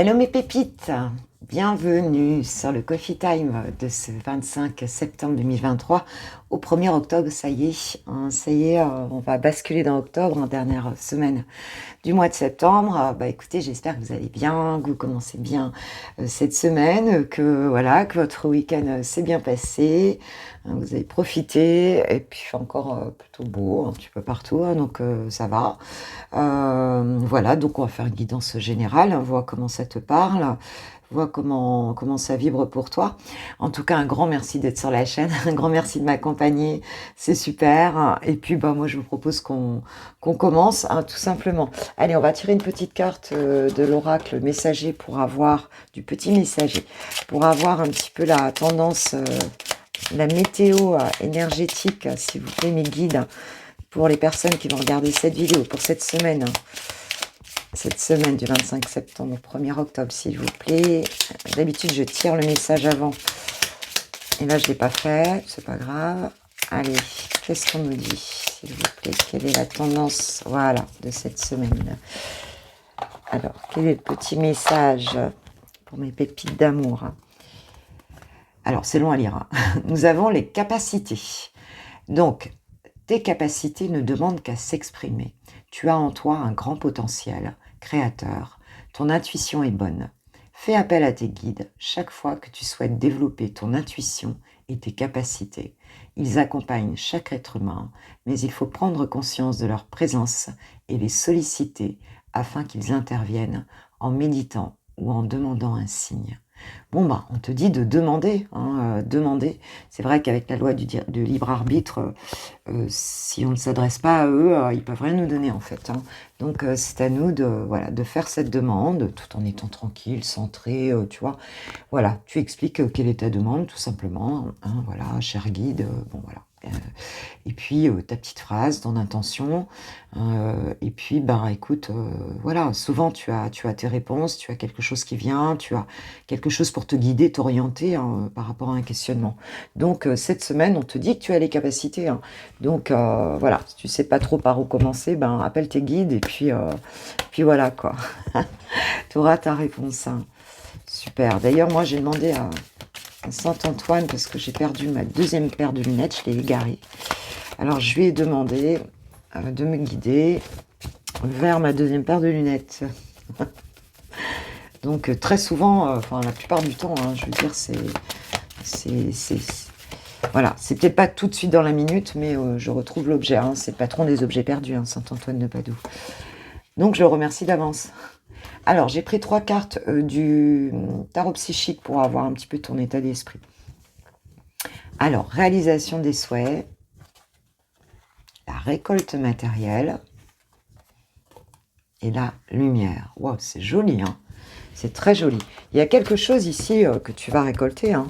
Hello mes pépites, bienvenue sur le Coffee Time de ce 25 septembre 2023 au 1er octobre, ça y est, hein, on va basculer dans octobre, en dernière semaine du mois de septembre. Écoutez, j'espère que vous allez bien, que vous commencez bien cette semaine, que voilà, que votre week-end s'est bien passé, hein, vous avez profité, et puis il fait encore plutôt beau, un petit peu partout, hein, donc ça va. Voilà, donc on va faire une guidance générale, hein, vois comment ça te parle, vois comment ça vibre pour toi. En tout cas, un grand merci d'être sur la chaîne, un grand merci de m'accompagner, c'est super. Et puis moi je vous propose qu'on commence, hein, tout simplement. Allez, on va tirer une petite carte de l'oracle messager pour avoir du petit messager, pour avoir un petit peu la tendance, la météo énergétique, s'il vous plaît, mes guides, pour les personnes qui vont regarder cette vidéo, pour cette semaine du 25 septembre au 1er octobre, s'il vous plaît. D'habitude, je tire le message avant. Et là, je ne l'ai pas fait, c'est pas grave. Allez, qu'est-ce qu'on nous dit, s'il vous plaît? Quelle est la tendance, voilà, de cette semaine? Alors, quel est le petit message pour mes pépites d'amour? Alors, c'est long à lire, hein. Nous avons les capacités. Donc, tes capacités ne demandent qu'à s'exprimer. Tu as en toi un grand potentiel créateur. Ton intuition est bonne. Fais appel à tes guides chaque fois que tu souhaites développer ton intuition et tes capacités. Ils accompagnent chaque être humain, mais il faut prendre conscience de leur présence et les solliciter afin qu'ils interviennent en méditant ou en demandant un signe. Bon, on te dit de demander, hein, demander. C'est vrai qu'avec la loi du libre arbitre, si on ne s'adresse pas à eux, ils peuvent rien nous donner en fait, hein. Donc c'est à nous de faire cette demande, tout en étant tranquille, centré, tu vois. Voilà, tu expliques quelle est ta demande, tout simplement, hein, voilà, cher guide, bon voilà. Et puis ta petite phrase, ton intention, et puis écoute, voilà, souvent tu as tes réponses, tu as quelque chose qui vient, tu as quelque chose pour te guider, t'orienter, hein, par rapport à un questionnement. Donc cette semaine, on te dit que tu as les capacités, hein. Donc voilà, si tu sais pas trop par où commencer, appelle tes guides et puis voilà quoi. Tu auras ta réponse, hein. Super. D'ailleurs, moi j'ai demandé à Saint-Antoine, parce que j'ai perdu ma deuxième paire de lunettes, je l'ai égarée. Alors je lui ai demandé de me guider vers ma deuxième paire de lunettes. Donc très souvent, enfin la plupart du temps, hein, je veux dire, voilà, c'est peut-être pas tout de suite dans la minute, mais je retrouve l'objet, hein. C'est le patron des objets perdus, hein, Saint-Antoine de Padoue. Donc je le remercie d'avance. Alors, j'ai pris 3 cartes du tarot psychique pour avoir un petit peu ton état d'esprit. Alors, réalisation des souhaits, la récolte matérielle et la lumière. Wow, c'est joli, hein. C'est très joli. Il y a quelque chose ici que tu vas récolter, hein.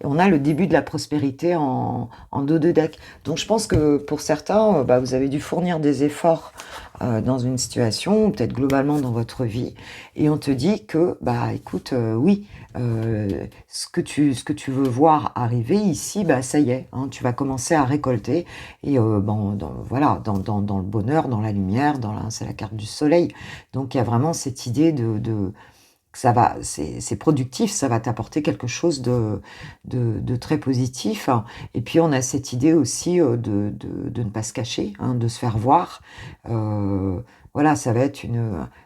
Et on a le début de la prospérité en dos de deck. Donc je pense que pour certains, vous avez dû fournir des efforts dans une situation, peut-être globalement dans votre vie, et on te dit que, écoute, oui, ce que tu veux voir arriver ici, ça y est, hein, tu vas commencer à récolter, et voilà, dans le bonheur, dans la lumière, c'est la carte du soleil. Donc il y a vraiment cette idée ça va, c'est productif, ça va t'apporter quelque chose de très positif. Et puis on a cette idée aussi de ne pas se cacher, hein, de se faire voir. Voilà, ça va être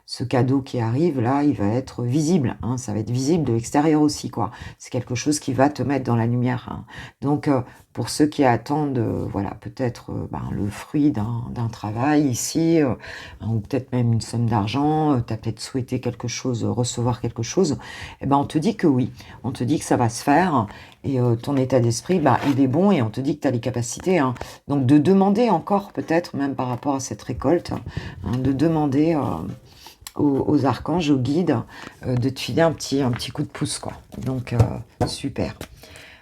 ce cadeau qui arrive là, il va être visible, hein, ça va être visible de l'extérieur aussi, quoi. C'est quelque chose qui va te mettre dans la lumière, hein. Donc pour ceux qui attendent, voilà, peut-être le fruit d'un travail ici, ou peut-être même une somme d'argent, tu as peut-être souhaité quelque chose, recevoir quelque chose, on te dit que oui, on te dit que ça va se faire, et ton état d'esprit, il est bon, et on te dit que tu as les capacités, hein. Donc de demander encore, peut-être même par rapport à cette récolte, hein, de demander aux archanges, aux guides, de te filer un petit coup de pouce, quoi. Donc super.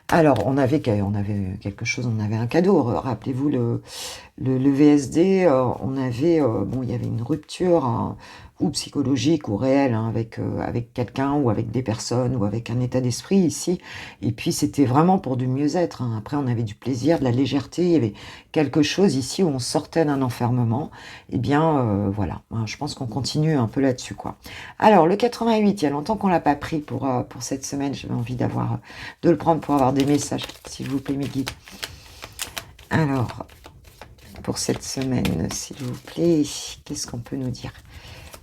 Alors, on avait quelque chose, on avait un cadeau. Rappelez-vous le VSD, on avait, il y avait une rupture, hein, ou psychologique ou réel, hein, avec quelqu'un ou avec des personnes ou avec un état d'esprit ici. Et puis c'était vraiment pour du mieux-être, hein. Après on avait du plaisir, de la légèreté, il y avait quelque chose ici où on sortait d'un enfermement. Eh bien voilà, hein, je pense qu'on continue un peu là-dessus, quoi. Alors le 88, il y a longtemps qu'on l'a pas pris pour cette semaine, j'avais envie de le prendre pour avoir des messages, s'il vous plaît mes guides. Alors, pour cette semaine, s'il vous plaît, qu'est-ce qu'on peut nous dire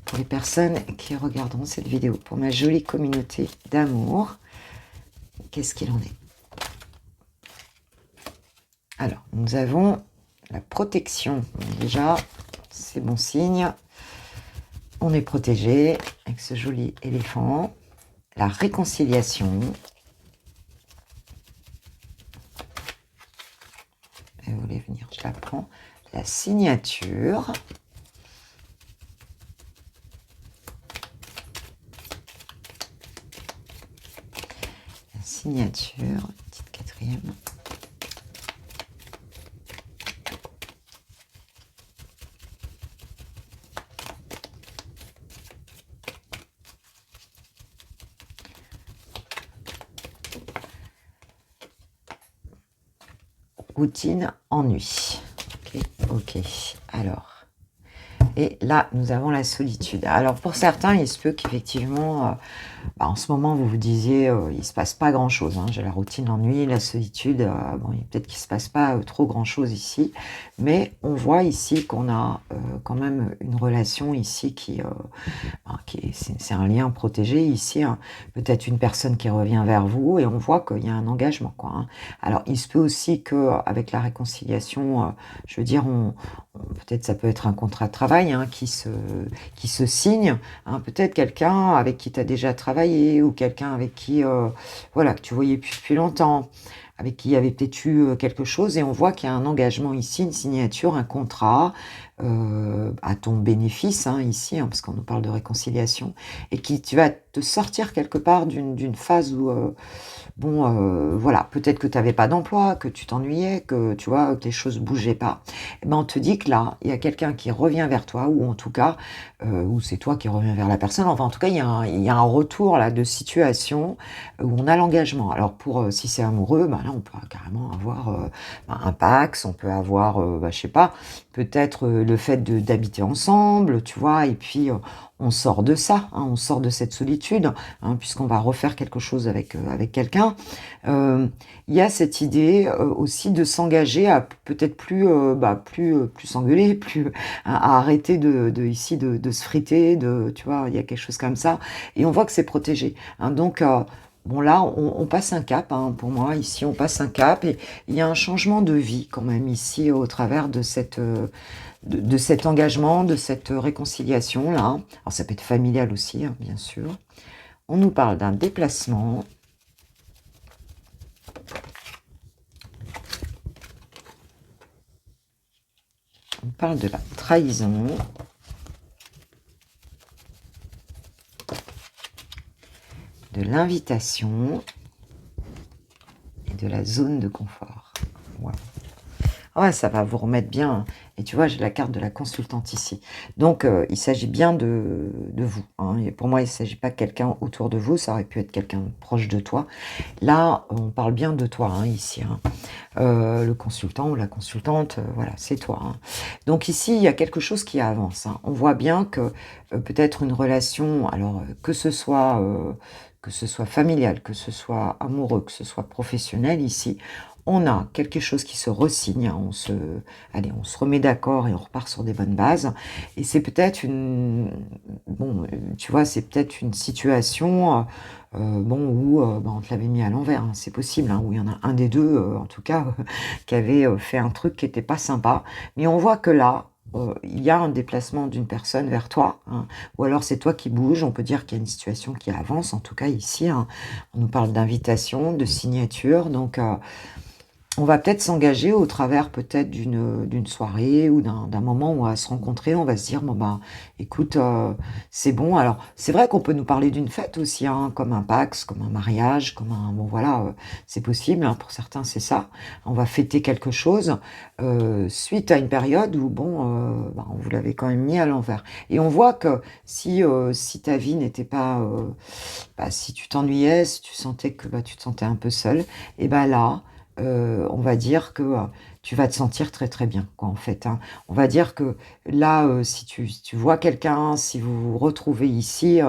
pour les personnes qui regarderont cette vidéo, pour ma jolie communauté d'amour, qu'est-ce qu'il en est? Alors, nous avons la protection. Déjà, c'est bon signe. On est protégé avec ce joli éléphant. La réconciliation. Elle voulait venir, je la prends. La signature. La signature, petite quatrième. Routine, ennui. Ok. Alors. Et là, nous avons la solitude. Alors, pour certains, il se peut qu'effectivement, en ce moment, vous vous disiez, il ne se passe pas grand-chose, hein. J'ai la routine, l'ennui, la solitude. Bon, peut-être qu'il ne se passe pas trop grand-chose ici. Mais on voit ici qu'on a quand même une relation ici c'est un lien protégé ici, hein. Peut-être une personne qui revient vers vous et on voit qu'il y a un engagement, quoi, hein. Alors, il se peut aussi qu'avec la réconciliation, je veux dire, peut-être ça peut être un contrat de travail, hein, qui se signe, hein, peut-être quelqu'un avec qui tu as déjà travaillé ou quelqu'un avec qui voilà, que tu voyais depuis longtemps, avec qui il y avait peut-être eu quelque chose et on voit qu'il y a un engagement ici, une signature, un contrat à ton bénéfice, hein, ici, hein, parce qu'on nous parle de réconciliation, et qui tu vas te sortir quelque part d'une phase où voilà, peut-être que tu n'avais pas d'emploi, que tu t'ennuyais, que tu vois, que les choses bougeaient pas. Eh ben, on te dit que là, il y a quelqu'un qui revient vers toi, ou en tout cas, ou c'est toi qui reviens vers la personne. Enfin, en tout cas, il y a un retour là de situation où on a l'engagement. Alors si c'est amoureux, là, on peut carrément avoir un Pacs, on peut avoir, je sais pas, peut-être le fait d'habiter ensemble, tu vois, et puis on sort de ça, hein, on sort de cette solitude, hein, puisqu'on va refaire quelque chose avec quelqu'un. Il y a cette idée aussi de s'engager à peut-être plus s'engueuler, plus à arrêter ici de se friter, tu vois, il y a quelque chose comme ça, et on voit que c'est protégé, hein, donc bon là, on passe un cap, hein, pour moi, ici on passe un cap, et il y a un changement de vie quand même ici au travers de cet engagement, de cette réconciliation-là. Alors ça peut être familial aussi, hein, bien sûr. On nous parle d'un déplacement. On parle de la trahison. De l'invitation. Et de la zone de confort. Wow. Ouais, ça va vous remettre bien, hein. Et tu vois, j'ai la carte de la consultante ici. Donc, il s'agit bien de vous, hein. Et pour moi, il ne s'agit pas de quelqu'un autour de vous. Ça aurait pu être quelqu'un proche de toi. Là, on parle bien de toi, hein, ici, hein. Le consultant ou la consultante, voilà, c'est toi, hein. Donc ici, il y a quelque chose qui avance, hein. On voit bien que peut-être une relation, alors que ce soit familial, que ce soit amoureux, que ce soit professionnel ici, on a quelque chose qui se ressigne, hein, on se remet d'accord et on repart sur des bonnes bases. Et c'est peut-être tu vois, c'est peut-être une situation, où on te l'avait mis à l'envers, hein, c'est possible, hein, où il y en a un des deux, en tout cas, qui avait fait un truc qui n'était pas sympa. Mais on voit que là, il y a un déplacement d'une personne vers toi, hein, ou alors c'est toi qui bouges. On peut dire qu'il y a une situation qui avance, en tout cas ici, hein. On nous parle d'invitation, de signature, donc on va peut-être s'engager au travers peut-être d'une soirée ou d'un moment où on va se rencontrer. On va se dire: «Bon, ben, écoute, c'est bon». Alors, c'est vrai qu'on peut nous parler d'une fête aussi, hein, comme un Pacs, comme un mariage, comme un bon voilà, c'est possible, hein, pour certains, c'est ça. On va fêter quelque chose, suite à une période où bon, ben, on vous l'avait quand même mis à l'envers et on voit que si ta vie n'était pas, bah, si tu t'ennuyais, si tu sentais que, bah, tu te sentais un peu seul et bah, là, on va dire que, tu vas te sentir très, très bien, quoi, en fait, hein. On va dire que là, si tu vois quelqu'un, si vous vous retrouvez ici,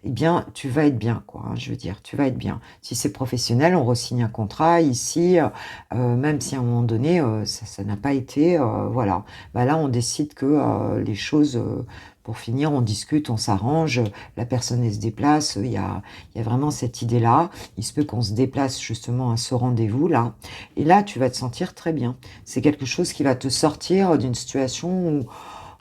eh bien, tu vas être bien, quoi, hein, je veux dire, tu vas être bien. Si c'est professionnel, on re-signe un contrat ici, même si à un moment donné, ça n'a pas été, voilà. Bah, là, on décide que, les choses, pour finir, on discute, on s'arrange, la personne, elle se déplace, il y a vraiment cette idée-là. Il se peut qu'on se déplace justement à ce rendez-vous-là et là, tu vas te sentir très bien. C'est quelque chose qui va te sortir d'une situation où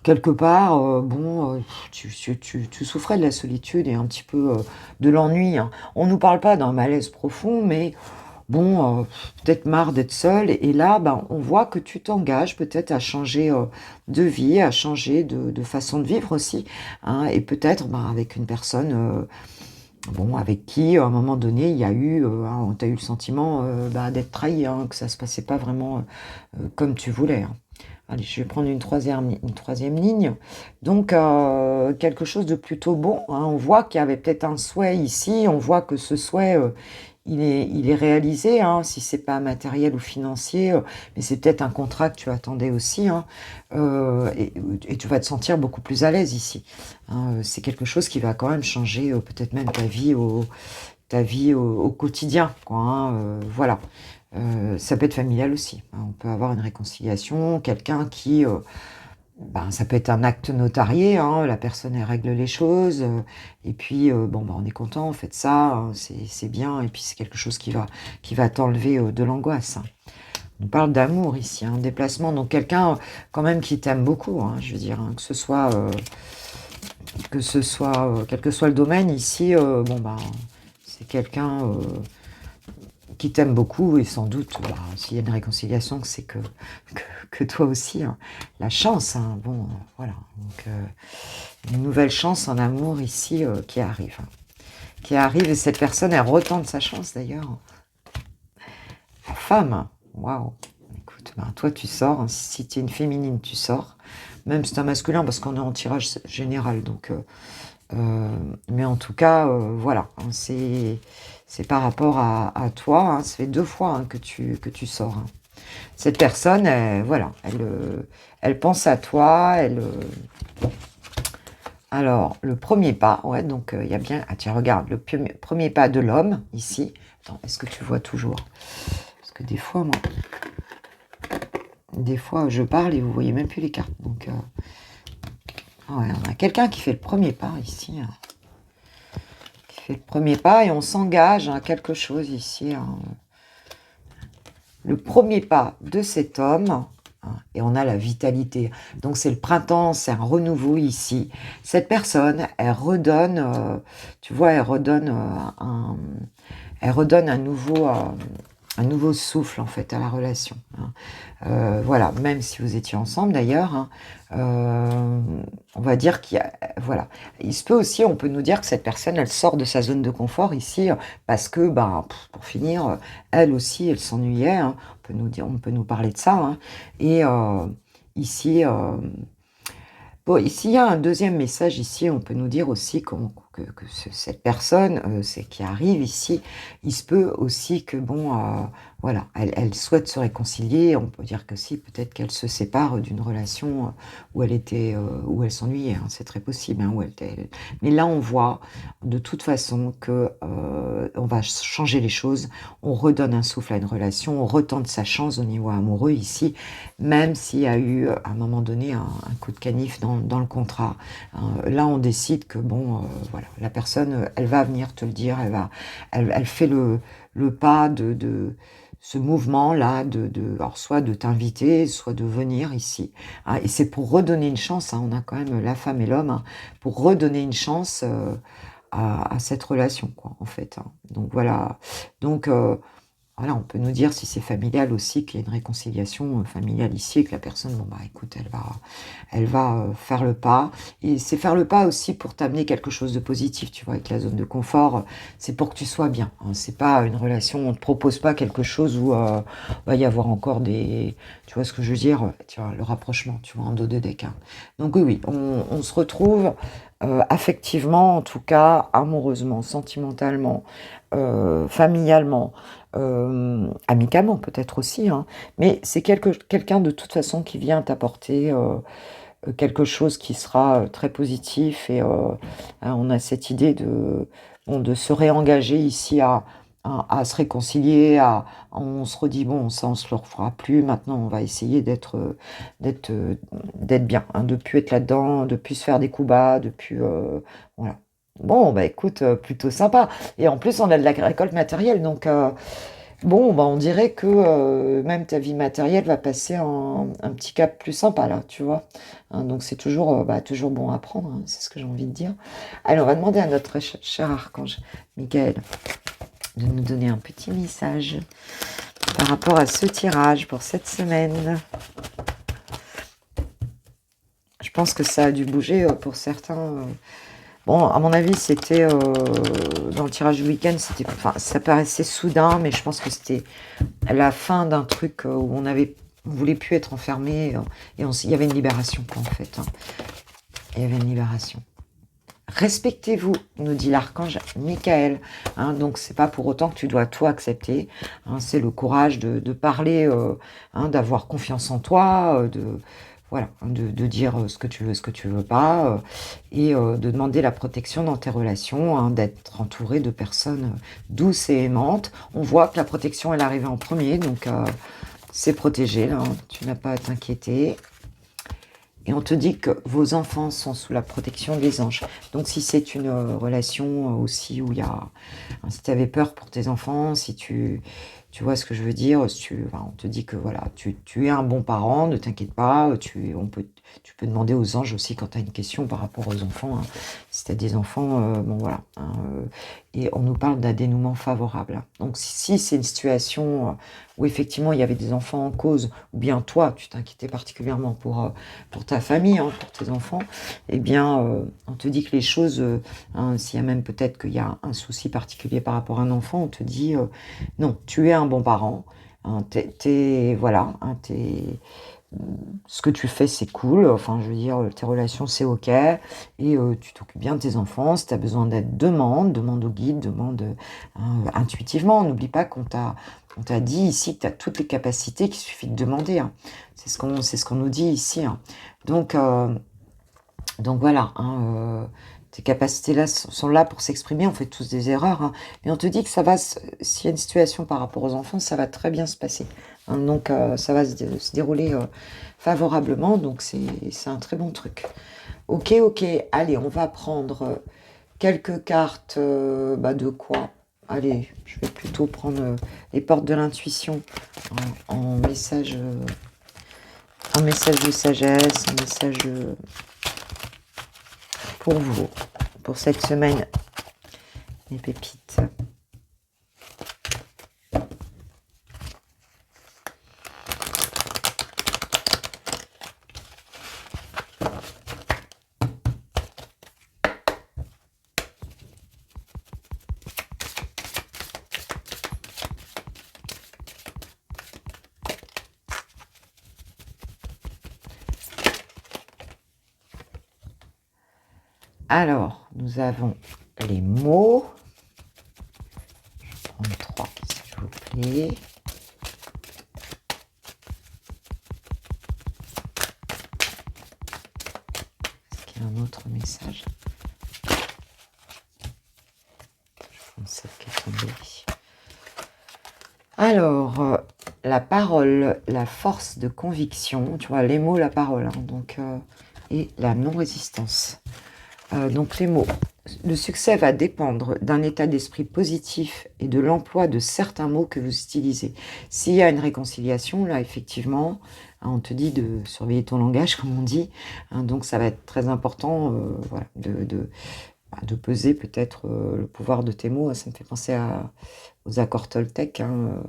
quelque part, bon, tu souffrais de la solitude et un petit peu, de l'ennui, hein. On nous parle pas d'un malaise profond, mais bon, peut-être marre d'être seul et là, ben, on voit que tu t'engages peut-être à changer, de vie, à changer de façon de vivre aussi, hein et peut-être, ben, avec une personne, bon, avec qui, à un moment donné, il y a eu, tu as eu le sentiment, bah, d'être trahi, hein, que ça se passait pas vraiment, comme tu voulais, hein. Allez, je vais prendre une troisième ligne. Donc, quelque chose de plutôt bon, hein. On voit qu'il y avait peut-être un souhait ici, on voit que ce souhait, il est réalisé, hein, si c'est pas matériel ou financier, mais c'est peut-être un contrat que tu attendais aussi, hein, et tu vas te sentir beaucoup plus à l'aise ici, hein, c'est quelque chose qui va quand même changer, peut-être même ta vie au quotidien, quoi, hein, voilà. Ça peut être familial aussi, hein, on peut avoir une réconciliation, quelqu'un qui, ben, ça peut être un acte notarié, hein, la personne elle règle les choses, et puis, bon, bah, on est content, faites ça, hein, c'est bien et puis c'est quelque chose qui va t'enlever, de l'angoisse, hein. On parle d'amour ici, hein, déplacement, donc quelqu'un, quand même qui t'aime beaucoup, hein, je veux dire, hein, quel que soit le domaine ici, bon, ben, c'est quelqu'un, qui t'aime beaucoup et sans doute, bah, s'il y a une réconciliation, c'est que toi aussi, hein. La chance, hein, bon, voilà, donc une nouvelle chance en amour ici, qui arrive, hein. Qui arrive et cette personne, elle retente sa chance d'ailleurs. La femme, waouh! Écoute, ben, toi tu sors, hein, si tu es une féminine, tu sors. Même si c'est un masculin parce qu'on est en tirage général donc mais en tout cas, voilà, hein, c'est par rapport à toi, hein, ça fait 2 fois, hein, que tu sors, hein. Cette personne, voilà, elle pense à toi, alors le premier pas, ouais, donc il y a bien ah tiens regarde, le premier pas de l'homme ici. Attends, est-ce que tu vois toujours? Parce que des fois je parle et vous voyez même plus les cartes donc ouais, on a quelqu'un qui fait le premier pas ici, hein. Qui fait le premier pas et on s'engage à quelque chose ici, hein. Le premier pas de cet homme, hein, et on a la vitalité. Donc c'est le printemps, c'est un renouveau ici. Cette personne, elle redonne, tu vois, elle redonne un nouveau souffle en fait à la relation, hein. Voilà, même si vous étiez ensemble d'ailleurs, hein, on va dire qu'il y a voilà. Il se peut aussi, on peut nous dire que cette personne, elle sort de sa zone de confort ici, parce que, bah, pour finir, elle aussi, elle s'ennuyait, hein. On peut nous parler de ça, hein et ici, bon, ici, il y a un deuxième message ici, on peut nous dire aussi que cette personne, c'est qui arrive ici, il se peut aussi que bon, voilà, elle souhaite se réconcilier. On peut dire que si, peut-être qu'elle se sépare d'une relation, où elle s'ennuyait, hein, c'est très possible, hein, où elle était mais là, on voit de toute façon que, on va changer les choses. On redonne un souffle à une relation, on retente sa chance au niveau amoureux ici, même s'il y a eu, à un moment donné, un coup de canif dans le contrat, hein. Là, on décide que bon, voilà, la personne, elle va venir te le dire, elle fait le pas de ce mouvement-là alors soit de t'inviter, soit de venir ici, hein et c'est pour redonner une chance, hein, on a quand même la femme et l'homme, hein, pour redonner une chance, à cette relation, quoi, en fait, hein. Donc voilà, donc Voilà, on peut nous dire si c'est familial aussi, qu'il y a une réconciliation familiale ici et que la personne, bon bah écoute, elle va faire le pas. Et c'est faire le pas aussi pour t'amener quelque chose de positif, tu vois, avec la zone de confort, c'est pour que tu sois bien, hein. C'est pas une relation, on ne te propose pas quelque chose où va y avoir encore des, tu vois ce que je veux dire, tu vois, le rapprochement, tu vois, en dos de deck, hein. Donc oui, oui, on se retrouve affectivement, en tout cas, amoureusement, sentimentalement, familialement, amicalement peut-être aussi, hein, mais c'est quelqu'un de toute façon qui vient t'apporter quelque chose qui sera très positif et hein, on a cette idée de, bon, de se réengager ici à se réconcilier, on se redit, bon, ça on se le refera plus, maintenant on va essayer d'être, d'être bien, hein, de plus être là-dedans, de plus se faire des coups bas, de plus... voilà. Bon, bah écoute, plutôt sympa. Et en plus, on a de la récolte matérielle, donc bon, bah, on dirait que même ta vie matérielle va passer un petit cap plus sympa là, tu vois. Hein, donc c'est toujours, bah, toujours bon à prendre, hein, c'est ce que j'ai envie de dire. Allez, on va demander à notre cher archange Michael de nous donner un petit message par rapport à ce tirage pour cette semaine. Je pense que ça a dû bouger pour certains. Bon, à mon avis, c'était dans le tirage du week-end, c'était, enfin, ça paraissait soudain, mais je pense que c'était la fin d'un truc où on voulait plus être enfermé et il y avait une libération, quoi, en fait, hein. Il y avait une libération. Respectez-vous, nous dit l'archange Michael, hein, donc c'est pas pour autant que tu dois tout accepter, hein, c'est le courage de parler, hein, d'avoir confiance en toi, voilà, hein, de dire ce que tu veux pas, et de demander la protection dans tes relations, hein, d'être entouré de personnes douces et aimantes. On voit que la protection elle est arrivée en premier, donc c'est protégé là, hein, tu n'as pas à t'inquiéter. Et on te dit que vos enfants sont sous la protection des anges. Donc si c'est une relation aussi où il y a... hein, si tu avais peur pour tes enfants, si tu vois ce que je veux dire, si enfin, on te dit que voilà, tu es un bon parent, ne t'inquiète pas, tu peux demander aux anges aussi quand tu as une question par rapport aux enfants, hein. Si tu as des enfants, bon voilà, hein, et on nous parle d'un dénouement favorable, hein. Donc si c'est une situation où effectivement il y avait des enfants en cause, ou bien toi, tu t'inquiétais particulièrement pour ta famille, hein, pour tes enfants, eh bien, on te dit que les choses, hein, s'il y a même peut-être qu'il y a un souci particulier par rapport à un enfant, on te dit non, tu es un bon parent, hein, voilà, hein, ce que tu fais, c'est cool, enfin, je veux dire, tes relations, c'est OK, et tu t'occupes bien de tes enfants. Si tu as besoin d'aide, demande au guide, demande intuitivement. N'oublie pas on t'a dit ici que tu as toutes les capacités, qu'il suffit de demander, hein. C'est ce qu'on nous dit ici, hein. Donc, voilà, hein, tes capacités-là sont là pour s'exprimer. On fait tous des erreurs, hein, mais on te dit que ça va, s'il y a une situation par rapport aux enfants, ça va très bien se passer, hein. Donc, ça va se dérouler favorablement. Donc, c'est un très bon truc. Ok, ok. Allez, on va prendre quelques cartes. Bah, de quoi? Allez, je vais plutôt prendre les portes de l'intuition en message, un message de sagesse, un message pour vous, pour cette semaine, mes pépites. Alors, nous avons les mots. Je vais prendre 3, s'il vous plaît. Est-ce qu'il y a un autre message? Je prends celle qui est tombée. Alors, la parole, la force de conviction, tu vois, les mots, la parole, hein, donc, et la non-résistance. Donc les mots. Le succès va dépendre d'un état d'esprit positif et de l'emploi de certains mots que vous utilisez. S'il y a une réconciliation, là, effectivement, hein, on te dit de surveiller ton langage, comme on dit, hein, donc ça va être très important, voilà, de peser peut-être le pouvoir de tes mots. Ça me fait penser aux accords Toltec, hein,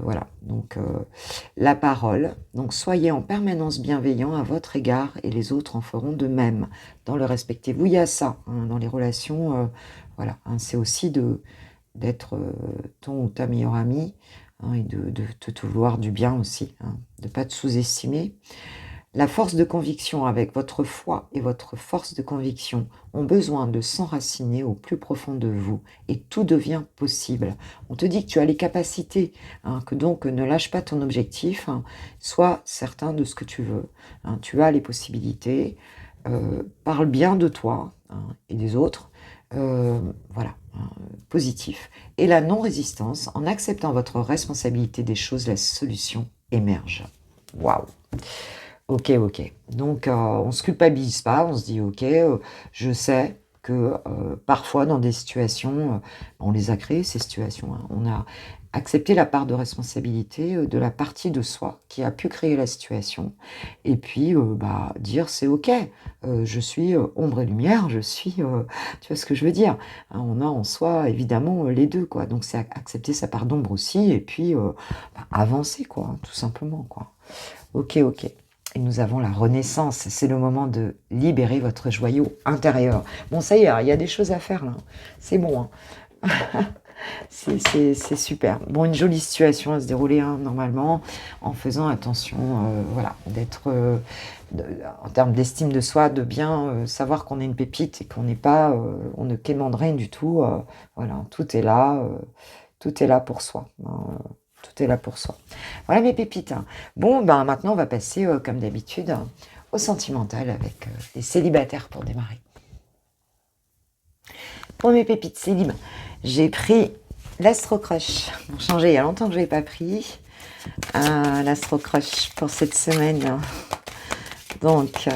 voilà, donc la parole. Donc soyez en permanence bienveillant à votre égard et les autres en feront de même. Dans le respectez-vous, il y a ça, hein, dans les relations, voilà, hein, c'est aussi d'être ton ou ta meilleure amie, hein, et de te vouloir du bien aussi, hein, de ne pas te sous-estimer. La force de conviction avec votre foi et votre force de conviction ont besoin de s'enraciner au plus profond de vous et tout devient possible. On te dit que tu as les capacités, hein, que donc ne lâche pas ton objectif, hein, sois certain de ce que tu veux, hein, tu as les possibilités, parle bien de toi, hein, et des autres, voilà, hein, positif. Et la non-résistance, en acceptant votre responsabilité des choses, la solution émerge. Waouh! OK, OK. Donc, on se culpabilise pas, on se dit: «OK, je sais que, parfois dans des situations, on les a créées ces situations, hein. On a accepté la part de responsabilité, de la partie de soi qui a pu créer la situation et puis, bah, dire: «C'est OK, je suis, ombre et lumière, je suis, tu vois ce que je veux dire? Hein, on a en soi évidemment, les 2 quoi. Donc c'est accepter sa part d'ombre aussi et puis, bah, avancer quoi, hein, tout simplement quoi. OK, OK. Et nous avons la renaissance, c'est le moment de libérer votre joyau intérieur. Bon, ça y est, il y a des choses à faire là. C'est bon, hein. C'est super. Bon, une jolie situation à se dérouler, hein, normalement, en faisant attention, voilà, d'être, en termes d'estime de soi, de bien savoir qu'on est une pépite et qu'on n'est pas, on ne quémande rien du tout. Voilà, tout est là pour soi, hein, tout est là pour soi. Voilà mes pépites, hein. Bon, ben maintenant, on va passer, comme d'habitude, au sentimental avec les célibataires pour démarrer. Pour mes pépites célib, j'ai pris l'Astro Crush. Pour changer, il y a longtemps que je n'avais pas pris l'Astro Crush pour cette semaine. Donc,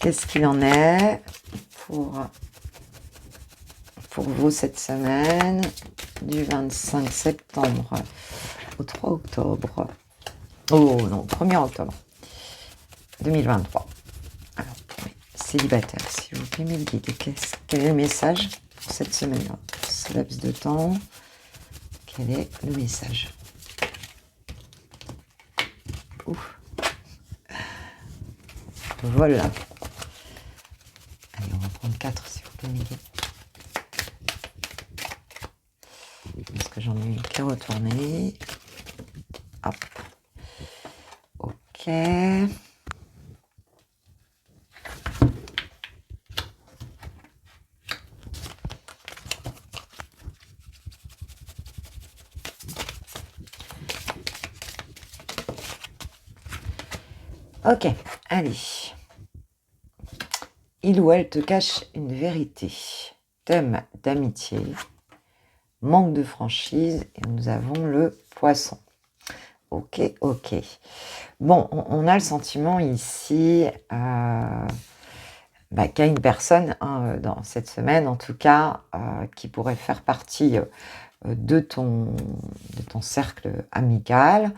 qu'est-ce qu'il en est pour vous cette semaine du 25 septembre au 3 octobre. Oh non, 1er octobre 2023. Alors, pour les célibataires, s'il vous plaît, mes guides, quel est le message pour cette semaine-là? Ce laps de temps, quel est le message? Ouf. Voilà. Allez, on va prendre 4, s'il vous plaît, mes guides. Parce que j'en ai une qui est retournée. Hop. Ok. Ok, allez. Il ou elle te cache une vérité. Thème d'amitié. Manque de franchise. Et nous avons le poisson. Ok, ok. Bon, on a le sentiment ici qu'il y a une personne, hein, dans cette semaine, en tout cas, qui pourrait faire partie de ton cercle amical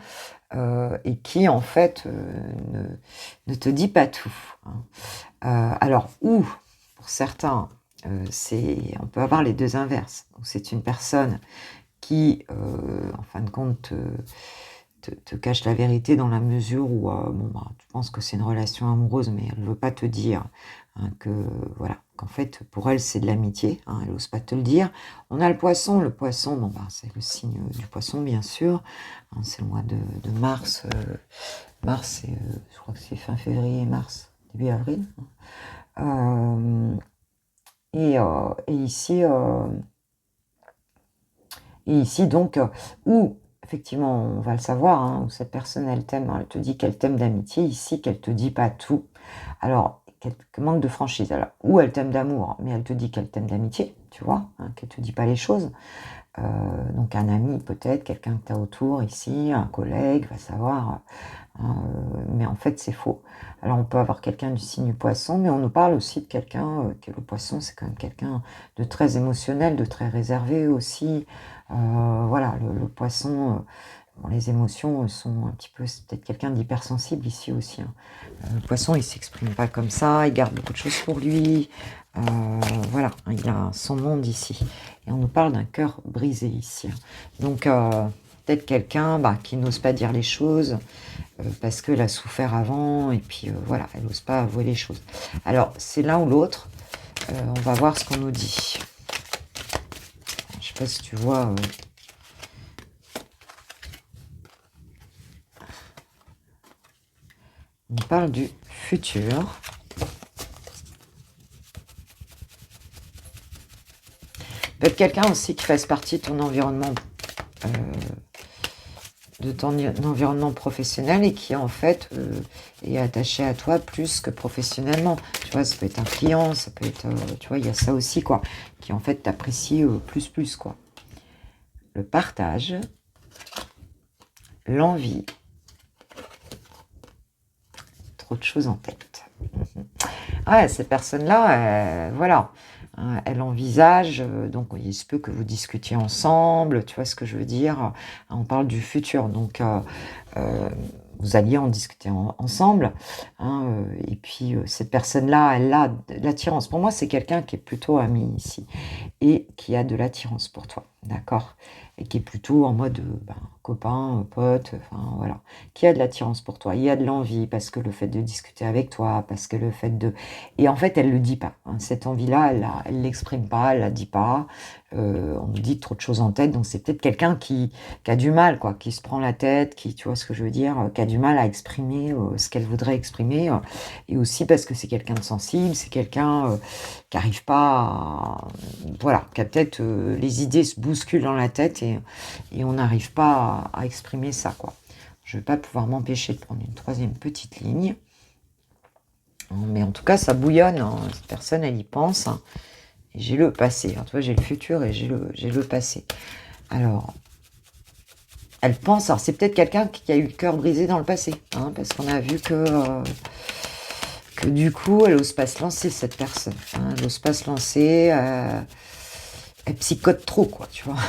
et qui, en fait, ne te dit pas tout, hein. Alors, ou, pour certains, on peut avoir les deux inverses. Donc, c'est une personne qui, en fin de compte, te cache la vérité dans la mesure où tu penses que c'est une relation amoureuse, mais elle ne veut pas te dire, hein, qu'en fait, pour elle, c'est de l'amitié, hein, elle n'ose pas te le dire. On a le poisson, c'est le signe du poisson, bien sûr, hein, c'est le mois de mars, mars, je crois que c'est fin février, mars, début avril, hein. Et ici, donc, où effectivement, on va le savoir, hein, où cette personne, elle t'aime, elle te dit qu'elle t'aime d'amitié, ici, qu'elle te dit pas tout. Alors, qu'elle manque de franchise. Alors, ou elle t'aime d'amour, mais elle te dit qu'elle t'aime d'amitié, tu vois, hein, qu'elle te dit pas les choses. Donc, un ami, peut-être, quelqu'un que tu as autour, ici, un collègue, va savoir. Mais en fait, c'est faux. Alors, on peut avoir quelqu'un du signe du poisson, mais on nous parle aussi de quelqu'un, que le poisson, c'est quand même quelqu'un de très émotionnel, de très réservé aussi. Voilà, le poisson, Bon, les émotions sont un petit peu, c'est peut-être quelqu'un d'hypersensible ici aussi, hein. Le poisson, il s'exprime pas comme ça, il garde beaucoup de choses pour lui. Euh, voilà, hein, il a son monde ici. Et on nous parle d'un cœur brisé ici, hein. Donc, peut-être quelqu'un qui n'ose pas dire les choses parce qu'elle a souffert avant et puis voilà, elle n'ose pas avouer les choses. Alors, c'est l'un ou l'autre. On va voir ce qu'on nous dit. Je sais pas si tu vois. On parle du futur. Peut-être quelqu'un aussi qui fasse partie de ton environnement, euh, environnement professionnel et qui en fait est attaché à toi plus que professionnellement. Tu vois, ça peut être un client, ça peut être, tu vois, il y a ça aussi quoi, qui en fait t'apprécie plus quoi. Le partage, l'envie, trop de choses en tête. Ouais, cette personne-là, voilà, hein, elle envisage, donc il se peut que vous discutiez ensemble, tu vois ce que je veux dire? On parle du futur, donc vous alliez en discuter ensemble, hein, et puis cette personne-là, elle a de l'attirance. Pour moi, c'est quelqu'un qui est plutôt ami ici et qui a de l'attirance pour toi, d'accord? Et qui est plutôt en mode copain, pote, enfin voilà, qui a de l'attirance pour toi. Il y a de l'envie parce que le fait de discuter avec toi, parce que le fait de... Et en fait, elle le dit pas, hein. Cette envie-là, elle l'exprime pas, elle la dit pas. On nous dit trop de choses en tête, donc c'est peut-être quelqu'un qui a du mal, quoi, qui se prend la tête, qui, tu vois ce que je veux dire, qui a du mal à exprimer ce qu'elle voudrait exprimer. Et aussi parce que c'est quelqu'un de sensible, c'est quelqu'un qui n'arrive pas à... Voilà, qui a peut-être... les idées se bousculent dans la tête et on n'arrive pas à exprimer ça, quoi. Je ne vais pas pouvoir m'empêcher de prendre une troisième petite ligne. Mais en tout cas, ça bouillonne, hein. Cette personne, elle y pense, hein. Et j'ai le passé. Alors, tu vois, j'ai le futur et j'ai le passé. Alors, elle pense... Alors, c'est peut-être quelqu'un qui a eu le cœur brisé dans le passé, hein, parce qu'on a vu que du coup, elle n'ose pas se lancer, cette personne, hein. Elle n'ose pas se lancer. Elle psychote trop, quoi, tu vois.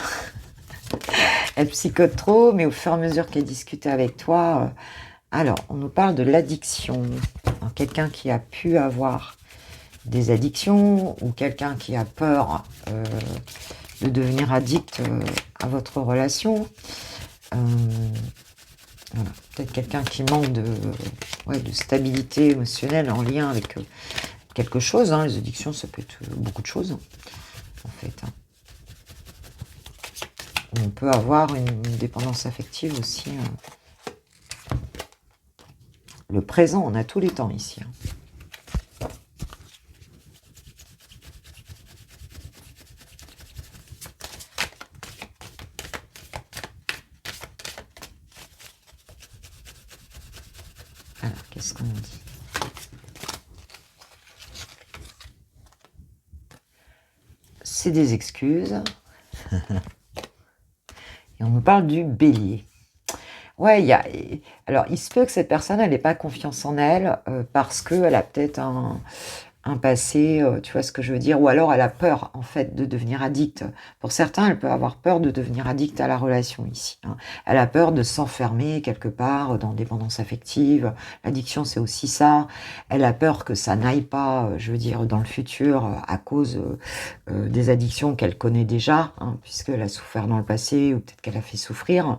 Elle psychote trop, mais au fur et à mesure qu'elle discute avec toi... alors, on nous parle de l'addiction. Quelqu'un qui a pu avoir des addictions ou quelqu'un qui a peur de devenir addict à votre relation. Voilà. Peut-être quelqu'un qui manque de stabilité émotionnelle en lien avec quelque chose, hein. Les addictions, ça peut être beaucoup de choses, en fait, hein. On peut avoir une dépendance affective aussi. Le présent, on a tous les temps ici, hein. Alors, qu'est-ce qu'on dit? C'est des excuses. Et on nous parle du bélier. Ouais, alors il se peut que cette personne, elle n'ait pas confiance en elle parce qu'elle a peut-être un passé, tu vois ce que je veux dire? Ou alors elle a peur, en fait, de devenir addict. Pour certains, elle peut avoir peur de devenir addict à la relation ici, hein. Elle a peur de s'enfermer quelque part dans dépendance affective. L'addiction, c'est aussi ça. Elle a peur que ça n'aille pas, je veux dire, dans le futur à cause des addictions qu'elle connaît déjà, hein, puisqu'elle a souffert dans le passé ou peut-être qu'elle a fait souffrir.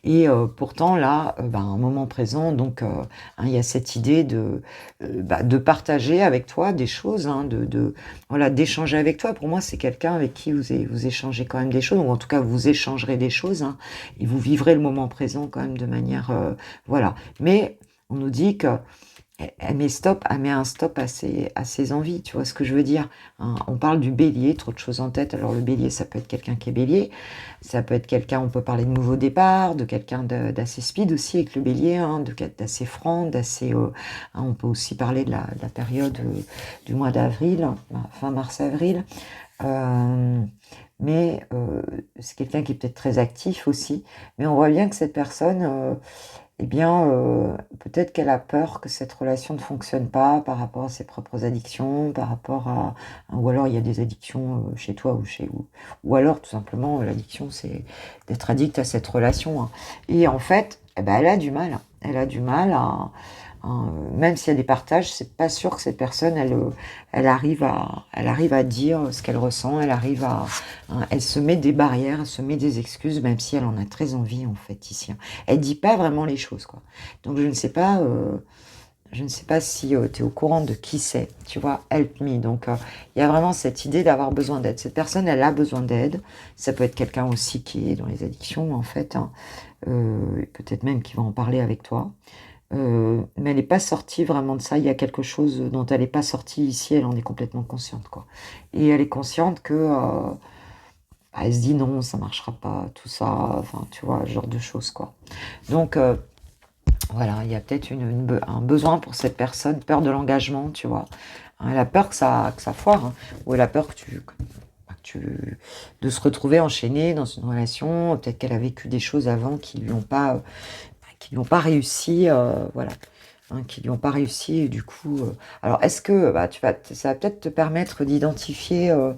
Et pourtant, là, à un moment présent, donc, hein, il y a cette idée de partager avec toi des choses, hein, voilà, d'échanger avec toi. Pour moi, c'est quelqu'un avec qui vous échangez quand même des choses, ou en tout cas, vous échangerez des choses, hein, et vous vivrez le moment présent quand même de manière... voilà. Mais on nous dit que elle met un stop à ses envies, tu vois ce que je veux dire, hein. On parle du bélier, trop de choses en tête. Alors le bélier, ça peut être quelqu'un qui est bélier, ça peut être quelqu'un, on peut parler de nouveau départ, de quelqu'un d'assez speed aussi avec le bélier, hein, d'assez franc, d'assez... hein, on peut aussi parler de la période du mois d'avril, fin mars-avril. Mais c'est quelqu'un qui est peut-être très actif aussi. Mais on voit bien que cette personne... eh bien, peut-être qu'elle a peur que cette relation ne fonctionne pas par rapport à ses propres addictions, par rapport à ou alors il y a des addictions, chez toi ou alors tout simplement, l'addiction, c'est d'être addict à cette relation, hein. Et en fait, eh bah, elle a du mal, hein. Elle a du mal même s'il y a des partages, c'est pas sûr que cette personne, elle arrive à dire ce qu'elle ressent, elle se met des barrières, elle se met des excuses, même si elle en a très envie, en fait, ici, hein. Elle dit pas vraiment les choses, quoi. Donc je ne sais pas si, tu es au courant de qui c'est, tu vois? Help me, donc il y a vraiment cette idée d'avoir besoin d'aide. Cette personne, elle a besoin d'aide. Ça peut être quelqu'un aussi qui est dans les addictions, en fait, hein, peut-être même qui va en parler avec toi. Mais elle n'est pas sortie vraiment de ça. Il y a quelque chose dont elle n'est pas sortie ici, elle en est complètement consciente, quoi. Et elle est consciente que, bah, elle se dit: «Non, ça marchera pas, tout ça», enfin, tu vois? Ce genre de choses, quoi. Donc voilà, il y a peut-être un besoin pour cette personne, peur de l'engagement, tu vois? Hein, elle a peur que ça foire, hein, ou elle a peur bah, de se retrouver enchaînée dans une relation. Peut-être qu'elle a vécu des choses avant qui lui ont pas réussi, voilà, hein, qui lui ont pas réussi et du coup, alors est-ce que, bah, ça va peut-être te permettre d'identifier un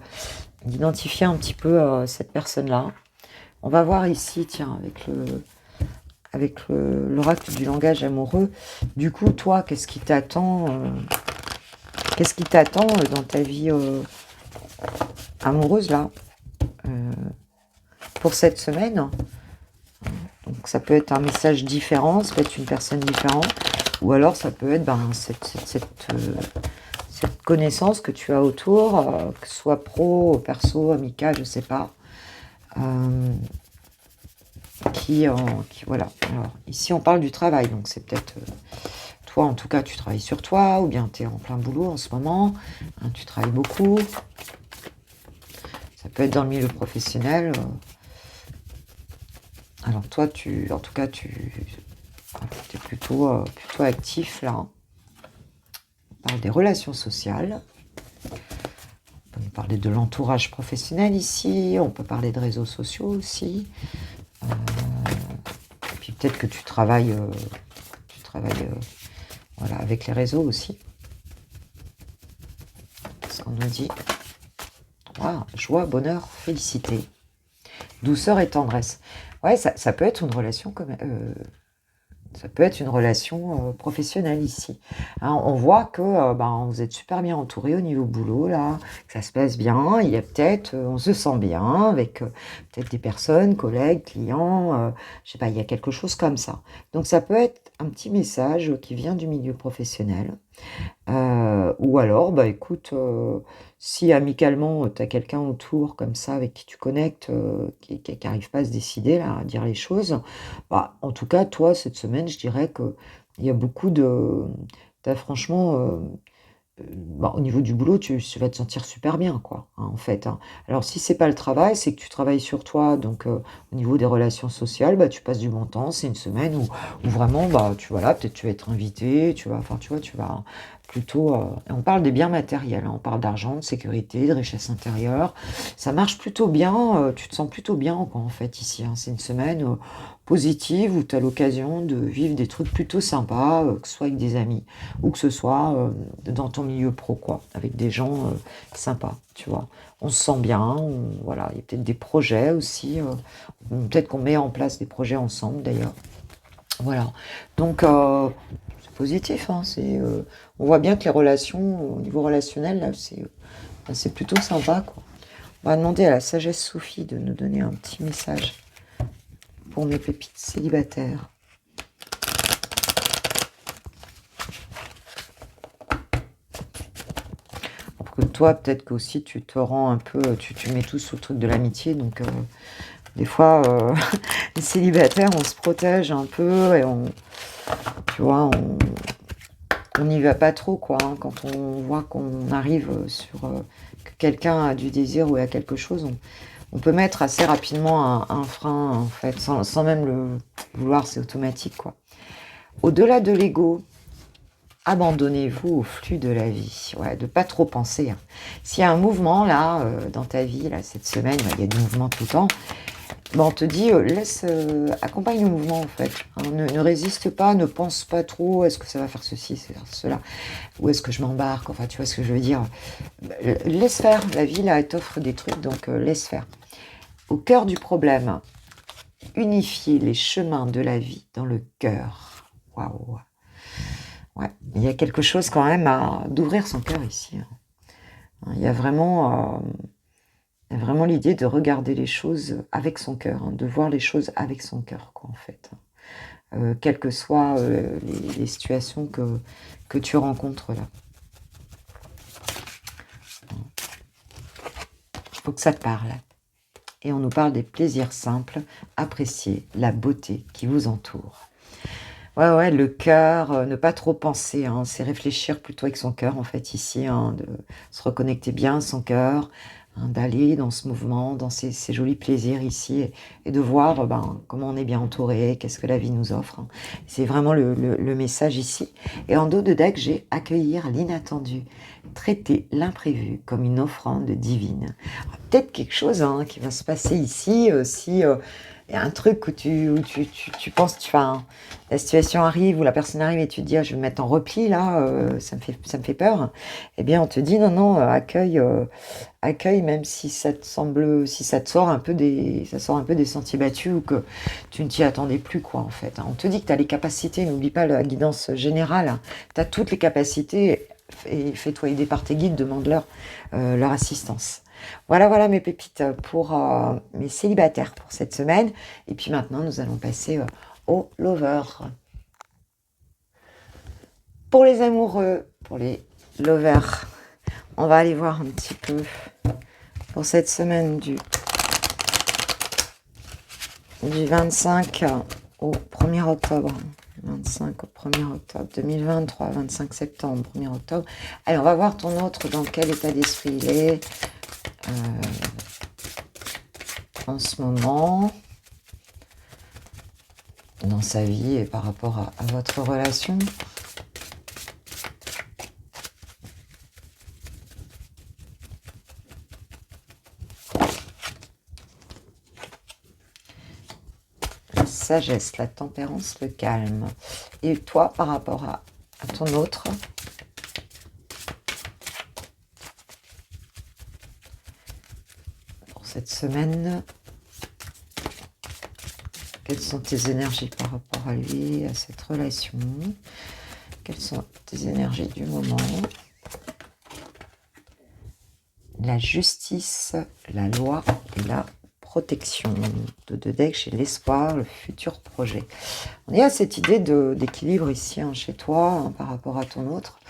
petit peu, cette personne-là. On va voir ici, tiens, avec l'oracle du langage amoureux. Du coup, toi, qu'est-ce qui t'attend dans ta vie, amoureuse là, heu, pour cette semaine? Donc ça peut être un message différent, ça peut être une personne différente, ou alors ça peut être, ben, cette connaissance que tu as autour, que ce soit pro, perso, amical, je sais pas, hem, qui voilà. Alors ici on parle du travail, donc c'est peut-être, toi en tout cas tu travailles sur toi, ou bien tu es en plein boulot en ce moment, hein, tu travailles beaucoup. Ça peut être dans le milieu professionnel, alors toi en tout cas tu es plutôt actif là, hein. On parle des relations sociales. On peut parler de l'entourage professionnel ici, on peut parler de réseaux sociaux aussi. Heu, et puis peut-être que tu travailles, voilà, avec les réseaux aussi. Ce qu'on nous dit. Ah, joie, bonheur, félicité, douceur et tendresse. Ouais, ça peut être une relation ça peut être une relation, professionnelle ici, hein. On voit que, ben, vous êtes super bien entourés au niveau boulot là, que ça se passe bien. Il y a peut-être, on se sent bien avec, peut-être des personnes, collègues, clients, je sais pas, il y a quelque chose comme ça. Donc ça peut être un petit message, qui vient du milieu professionnel. Ou alors, bah, écoute, si amicalement, tu as quelqu'un autour comme ça avec qui tu connectes, qui arrive pas à se décider là, à dire les choses, bah, en tout cas, toi, cette semaine, je dirais qu'il y a beaucoup de tu franchement, bah, au niveau du boulot, tu vas te sentir super bien, quoi, hein, en fait, hein. Alors si c'est pas le travail, c'est que tu travailles sur toi, donc au niveau des relations sociales, bah, tu passes du bon temps. C'est une semaine où vraiment, bah, voilà, peut-être tu vas être invité, enfin, tu vois, tu vas plutôt, et on parle des biens matériels, hein, on parle d'argent, de sécurité, de richesse intérieure. Ça marche plutôt bien, tu te sens plutôt bien, quoi, en fait, ici, hein. C'est une semaine, positive où tu as l'occasion de vivre des trucs plutôt sympas, que ce soit avec des amis ou que ce soit, dans ton milieu pro, quoi, avec des gens, sympas, tu vois? On se sent bien, voilà, il y a peut-être des projets aussi, peut-être qu'on met en place des projets ensemble d'ailleurs. Voilà, donc c'est positif, hein, on voit bien que les relations, au niveau relationnel là, bah, c'est plutôt sympa, quoi. On va demander à la sagesse Sophie de nous donner un petit message pour mes pépites célibataires. Alors que toi, peut-être qu'aussi tu te rends un peu, tu mets tout sous le truc de l'amitié, donc des fois, les célibataires, on se protège un peu et tu vois, on n'y va pas trop, quoi, hein. Quand on voit qu'on arrive, que quelqu'un a du désir ou a quelque chose, on peut mettre assez rapidement un frein, en fait, sans même le vouloir, c'est automatique, quoi. Au-delà de l'ego, abandonnez-vous au flux de la vie. Ouais, de pas trop penser, hein. S'il y a un mouvement là, dans ta vie là, cette semaine, bah, il y a du mouvement tout le temps. Bon, on te dit, laisse, accompagne le mouvement en fait, hein. Ne résiste pas, ne pense pas trop: «Est-ce que ça va faire ceci, faire cela? Ou est-ce que je m'embarque?» Enfin, tu vois ce que je veux dire? Laisse faire, la vie là, elle t'offre des trucs, donc laisse faire. Au cœur du problème, unifier les chemins de la vie dans le cœur. Waouh! Ouais, il y a quelque chose quand même à d'ouvrir son cœur ici, hein. Il y a vraiment, il y a vraiment l'idée de regarder les choses avec son cœur, hein, de voir les choses avec son cœur, quoi, en fait, quelles que soient, les situations que tu rencontres là. Il faut que ça te parle. Et on nous parle des plaisirs simples, apprécier la beauté qui vous entoure. Ouais, ouais, le cœur, ne pas trop penser, hein, c'est réfléchir plutôt avec son cœur, en fait, ici, hein, de se reconnecter bien à son cœur, hein, d'aller dans ce mouvement, dans ces jolis plaisirs ici et de voir, ben, comment on est bien entouré, qu'est-ce que la vie nous offre, hein. C'est vraiment le message ici et en dos de deck, j'ai accueillir l'inattendu, traiter l'imprévu comme une offrande divine. Alors peut-être quelque chose, hein, qui va se passer ici, si, il y a un truc où tu penses, enfin, la situation arrive, où la personne arrive et tu te dis: «Ah, je vais me mettre en repli là, ça me fait peur». Eh bien, on te dit: «Non, non, accueille même si ça te semble si ça te sort un peu des sentiers battus ou que tu ne t'y attendais plus quoi, en fait, hein». On te dit que tu as les capacités, n'oublie pas la guidance générale, hein. Tu as toutes les capacités et fais-toi aider par tes guides, demande-leur, leur assistance. Voilà, voilà mes pépites, pour, mes célibataires pour cette semaine et puis maintenant nous allons passer, aux lovers. Pour les amoureux, pour les lovers, on va aller voir un petit peu pour cette semaine du 25 au 1er octobre. 25 au 1er octobre 2023, 25 septembre, 1er octobre. Allez, on va voir ton autre, dans quel état d'esprit il est en ce moment, dans sa vie et par rapport à votre relation. La sagesse, la tempérance, le calme. Et toi, par rapport à ton autre, pour cette semaine, quelles sont tes énergies par rapport à lui, à cette relation? Quelles sont tes énergies du moment? La justice, la loi et la protection. De deck, j'ai l'espoir, le futur projet. On est à cette idée d'équilibre ici, hein, chez toi, hein, par rapport à ton autre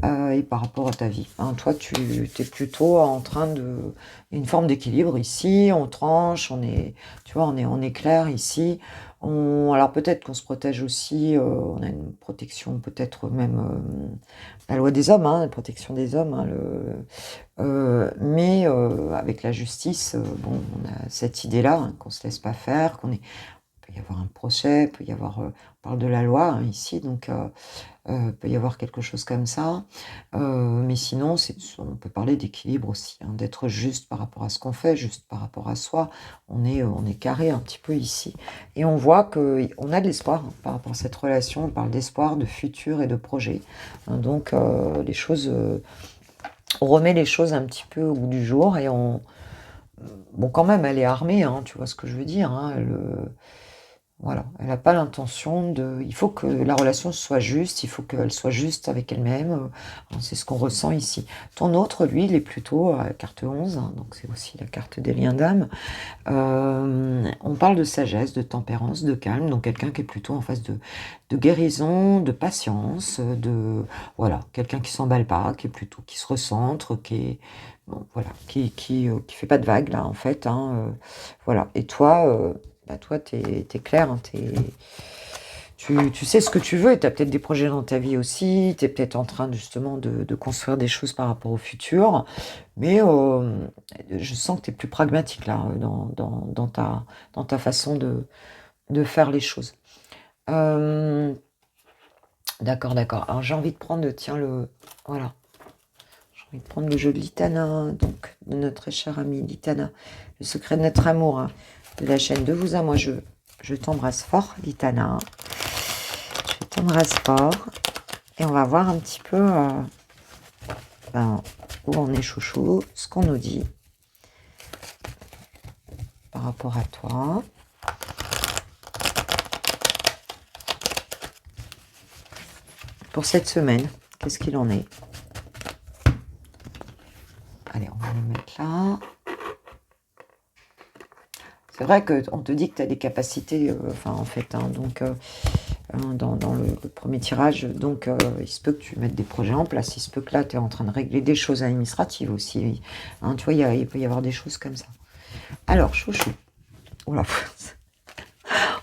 et par rapport à ta vie, hein. Toi, tu es plutôt en train de... une forme d'équilibre ici, on tranche, on est, tu vois, on est clair ici. Alors peut-être qu'on se protège aussi, on a une protection, peut-être même la loi des hommes, hein, la protection des hommes, hein, mais avec la justice, bon, on a cette idée-là, hein, qu'on se laisse pas faire, qu'on est... peut y avoir un procès, peut y avoir, on parle de la loi, hein, ici, donc peut y avoir quelque chose comme ça. Mais sinon, on peut parler d'équilibre aussi, hein, d'être juste par rapport à ce qu'on fait, juste par rapport à soi. On est carré un petit peu ici. Et on voit qu'on a de l'espoir, hein, par rapport à cette relation. On parle d'espoir, de futur et de projet, hein. Donc, les choses, on remet les choses un petit peu au goût du jour et bon, quand même, elle est armée, hein, tu vois ce que je veux dire, hein, voilà, elle n'a pas l'intention de... Il faut que la relation soit juste, il faut qu'elle soit juste avec elle-même, c'est ce qu'on ressent ici. Ton autre, lui, il est plutôt à la carte 11, hein, donc c'est aussi la carte des liens d'âme. On parle de sagesse, de tempérance, de calme, donc quelqu'un qui est plutôt en phase de guérison, de patience, voilà, quelqu'un qui s'emballe pas, qui est plutôt... qui se recentre, qui est... Bon, voilà, qui fait pas de vagues là, en fait, hein, voilà. Et toi, bah toi, t'es clair, hein, tu sais ce que tu veux et tu as peut-être des projets dans ta vie aussi. Tu es peut-être en train justement de construire des choses par rapport au futur. Mais je sens que tu es plus pragmatique là, dans ta façon de faire les choses. D'accord, d'accord. Alors j'ai envie de prendre, tiens, voilà. J'ai envie de prendre le jeu de l'Itana, donc de notre chère amie l'Itana. Le secret de notre amour, hein. de la chaîne de vous à moi. Je t'embrasse fort, Litana. Je t'embrasse fort. Et on va voir un petit peu où on est, chouchou, ce qu'on nous dit par rapport à toi. Pour cette semaine, qu'est-ce qu'il en est? Allez, on va le mettre là. C'est vrai qu'on te dit que tu as des capacités, en fait, hein, donc dans le premier tirage, donc il se peut que tu mettes des projets en place, il se peut que là, tu es en train de régler des choses administratives aussi, hein, tu vois, il peut y avoir des choses comme ça. Alors, chouchou, oula,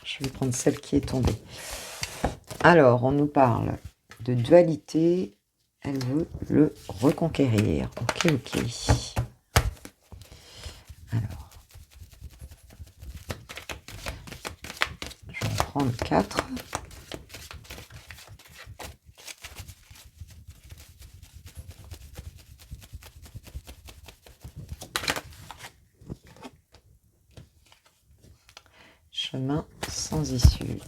je vais prendre celle qui est tombée. Alors, on nous parle de dualité, elle veut le reconquérir, ok. Alors, je vais en prendre 4. Chemin sans issue.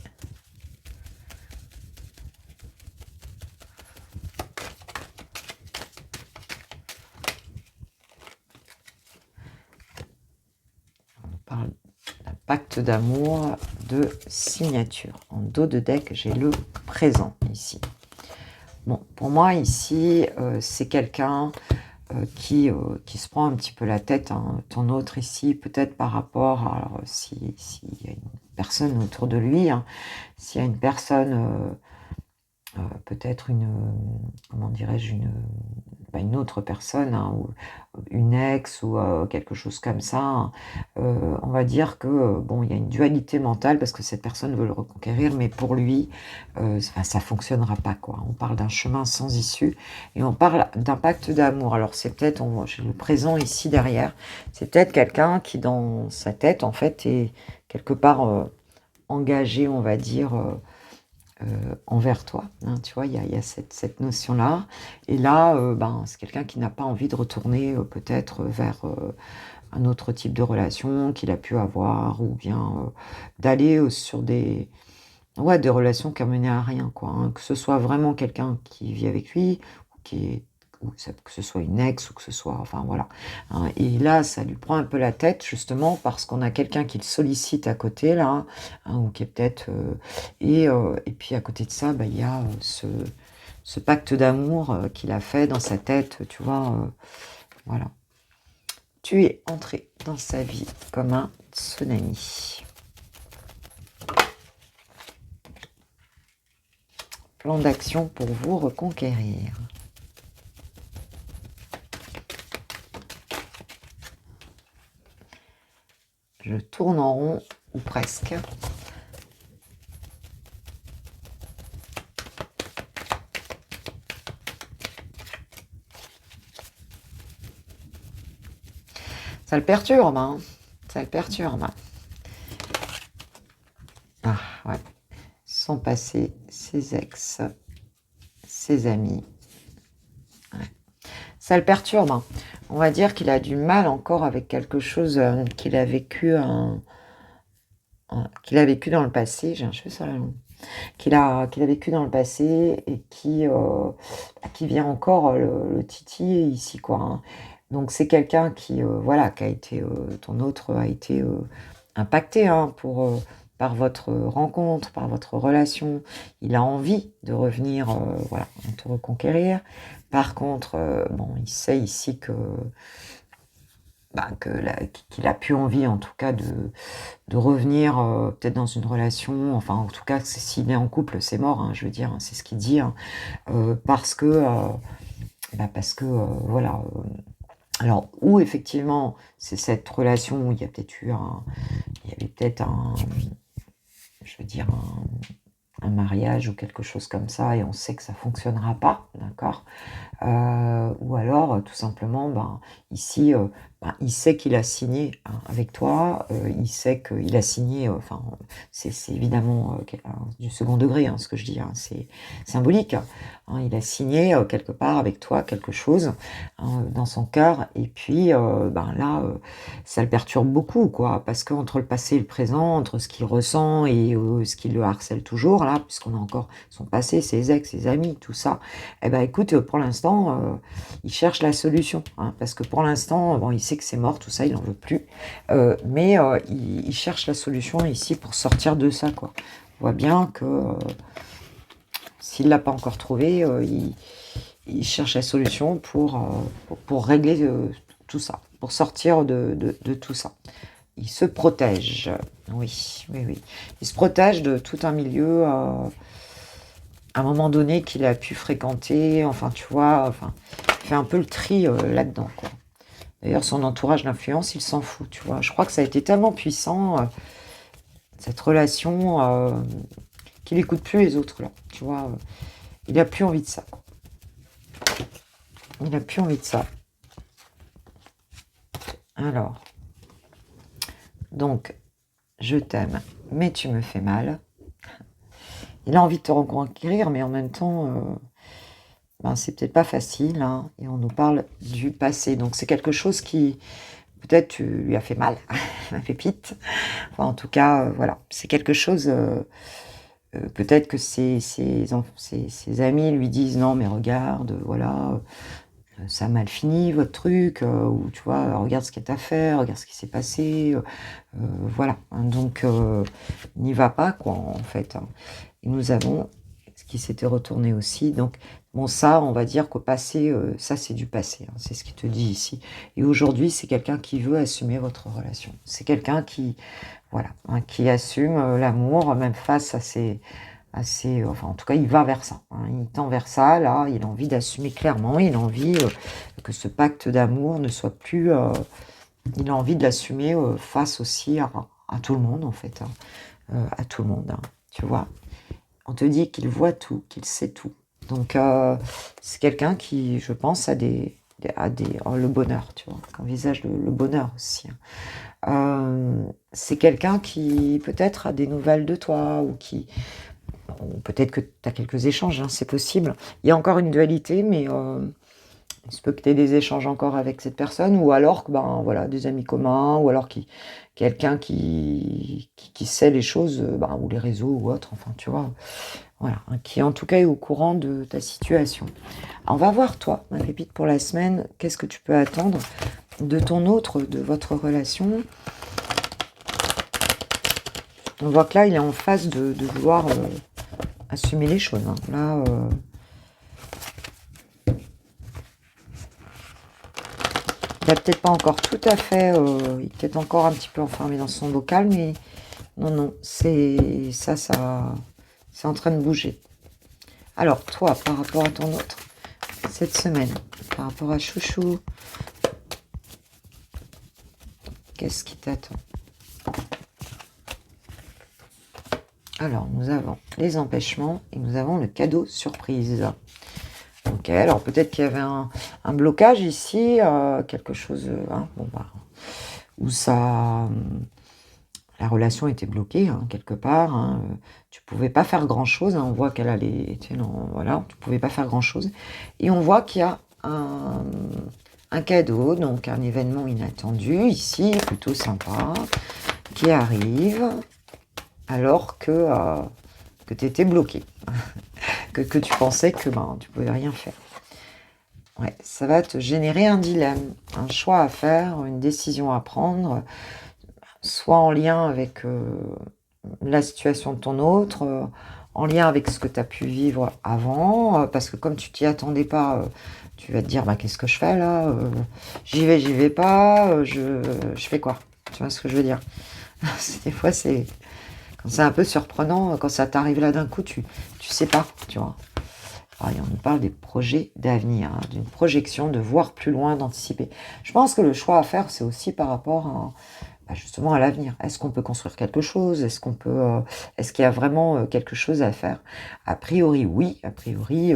On parle d'un pacte d'amour, de signature. En dos de deck, j'ai le présent ici. Bon, pour moi, ici, c'est quelqu'un qui se prend un petit peu la tête, hein. Ton autre ici, peut-être par rapport à, alors, s'il y a une personne autour de lui, hein, s'il y a une personne, peut-être comment dirais-je, une autre personne, hein, ou une ex, ou quelque chose comme ça, hein, on va dire que, bon, il y a une dualité mentale, parce que cette personne veut le reconquérir, mais pour lui, ça fonctionnera pas, quoi. On parle d'un chemin sans issue, et on parle d'un pacte d'amour. Alors c'est peut-être, j'ai le présent ici derrière, c'est peut-être quelqu'un qui, dans sa tête, en fait, est quelque part engagé, on va dire, envers toi, hein, tu vois, il y a cette notion-là. Et là, c'est quelqu'un qui n'a pas envie de retourner peut-être vers un autre type de relation qu'il a pu avoir, ou bien d'aller sur des relations qui mené à rien, quoi, hein. Que ce soit vraiment quelqu'un qui vit avec lui, ou que ce soit une ex, ou que ce soit, enfin voilà, hein. Et là, ça lui prend un peu la tête, justement, parce qu'on a quelqu'un qui le sollicite à côté, là, hein, ou qui est peut-être... et puis à côté de ça, il y a ce pacte d'amour qu'il a fait dans sa tête, tu vois, voilà. Tu es entré dans sa vie comme un tsunami. Plan d'action pour vous reconquérir. Je tourne en rond, ou presque. Ça le perturbe, hein. Ça le perturbe. Ah, ouais. Son passé, ses ex, ses amis. Ouais. Ça le perturbe, hein. On va dire qu'il a du mal encore avec quelque chose qu'il a vécu dans le passé. J'ai un cheveu sur la langue. Qu'il a vécu dans le passé, et qui vient encore le titiller ici, quoi, hein. Donc c'est quelqu'un qui qui a été, ton autre a été impacté, hein, par votre rencontre, par votre relation. Il a envie de revenir, te reconquérir. Par contre, il sait ici que qu'il a plus envie, en tout cas, de revenir peut-être dans une relation, enfin en tout cas, s'il est en couple, c'est mort, hein, je veux dire, hein, c'est ce qu'il dit, hein, parce que voilà, alors, ou effectivement c'est cette relation où il y a peut-être il y avait peut-être je veux dire, un mariage ou quelque chose comme ça, et on sait que ça fonctionnera pas, d'accord, ou alors tout simplement, ici, il sait qu'il a signé hein, avec toi, il sait qu'il a signé, enfin, c'est évidemment du second degré, hein, ce que je dis, hein, c'est symbolique. Hein, il a signé quelque part avec toi quelque chose hein, dans son cœur, et puis là, ça le perturbe beaucoup, quoi, parce qu'entre le passé et le présent, entre ce qu'il ressent et ce qui le harcèle toujours, là, puisqu'on a encore son passé, ses ex, ses amis, tout ça, eh ben écoute, pour l'instant, il cherche la solution, hein, parce que pour l'instant, bon, il sait que c'est mort, tout ça, il n'en veut plus, mais il cherche la solution ici pour sortir de ça, quoi. On voit bien que s'il l'a pas encore trouvé, il cherche la solution pour régler tout ça, pour sortir de tout ça. Il se protège, oui, oui, oui. Il se protège de tout un milieu, à un moment donné, qu'il a pu fréquenter, enfin, tu vois, enfin, il fait un peu le tri là-dedans, quoi. D'ailleurs, son entourage d'influence, il s'en fout, tu vois. Je crois que ça a été tellement puissant, cette relation, qu'il n'écoute plus les autres, là, tu vois. Il n'a plus envie de ça, quoi. Il n'a plus envie de ça. Alors, donc, je t'aime, mais tu me fais mal. Il a envie de te reconquérir, mais en même temps, c'est peut-être pas facile, hein, et on nous parle du passé. Donc, c'est quelque chose qui, peut-être, tu lui as fait mal, ma pépite. Enfin, en tout cas, voilà, c'est quelque chose... peut-être que ses amis lui disent non mais regarde, voilà, ça a mal fini votre truc, ou tu vois, regarde ce qu'il y a à faire, regarde ce qui s'est passé, voilà. Hein, donc n'y va pas quoi en fait. Hein. Et nous avons ce qui s'était retourné aussi. Donc bon ça, on va dire qu'au passé, ça c'est du passé. Hein, c'est ce qu'il te dit ici. Et aujourd'hui, c'est quelqu'un qui veut assumer votre relation. C'est quelqu'un qui voilà, hein, qui assume l'amour, même face à enfin en tout cas il va vers ça, hein, il tend vers ça, là, il a envie d'assumer clairement, il a envie que ce pacte d'amour ne soit plus, il a envie de l'assumer face aussi à tout le monde en fait, hein, à tout le monde, hein, tu vois. On te dit qu'il voit tout, qu'il sait tout. Donc c'est quelqu'un qui, je pense, a le bonheur, tu vois, qui envisage le bonheur aussi. Hein. C'est quelqu'un qui peut-être a des nouvelles de toi ou peut-être que tu as quelques échanges, hein, c'est possible. Il y a encore une dualité, mais il se peut que tu aies des échanges encore avec cette personne, ou alors que voilà, des amis communs, ou alors quelqu'un qui sait les choses, ou les réseaux ou autre, enfin tu vois, voilà, hein, qui en tout cas est au courant de ta situation. Alors, on va voir toi, ma pépite, pour la semaine, qu'est-ce que tu peux attendre de ton autre, de votre relation. On voit que là, il est en phase de vouloir assumer les choses. Hein. Là, il n'a peut-être pas encore tout à fait... il est peut-être encore un petit peu enfermé dans son bocal, mais non, c'est ça, c'est en train de bouger. Alors, toi, par rapport à ton autre, cette semaine, par rapport à Chouchou, qu'est-ce qui t'attend? Alors, nous avons les empêchements et nous avons le cadeau surprise. Ok, alors peut-être qu'il y avait un blocage ici, quelque chose, hein, où ça, la relation était bloquée, hein, quelque part. Hein, tu pouvais pas faire grand-chose. Hein, on voit qu'elle allait, voilà, tu pouvais pas faire grand-chose. Et on voit qu'il y a un cadeau, donc un événement inattendu ici, plutôt sympa, qui arrive. Alors que tu étais bloqué, que tu pensais que tu pouvais rien faire. Ouais, ça va te générer un dilemme, un choix à faire, une décision à prendre, soit en lien avec la situation de ton autre, en lien avec ce que tu as pu vivre avant, parce que comme tu t'y attendais pas, tu vas te dire qu'est-ce que je fais là, j'y vais pas, je fais quoi, tu vois ce que je veux dire. Des fois c'est un peu surprenant quand ça t'arrive là d'un coup, tu sais pas, tu vois. Alors, on nous parle des projets d'avenir, hein, d'une projection, de voir plus loin, d'anticiper. Je pense que le choix à faire, c'est aussi par rapport justement à l'avenir. Est-ce qu'on peut construire quelque chose? Est-ce qu'il y a vraiment quelque chose à faire? A priori, oui. A priori,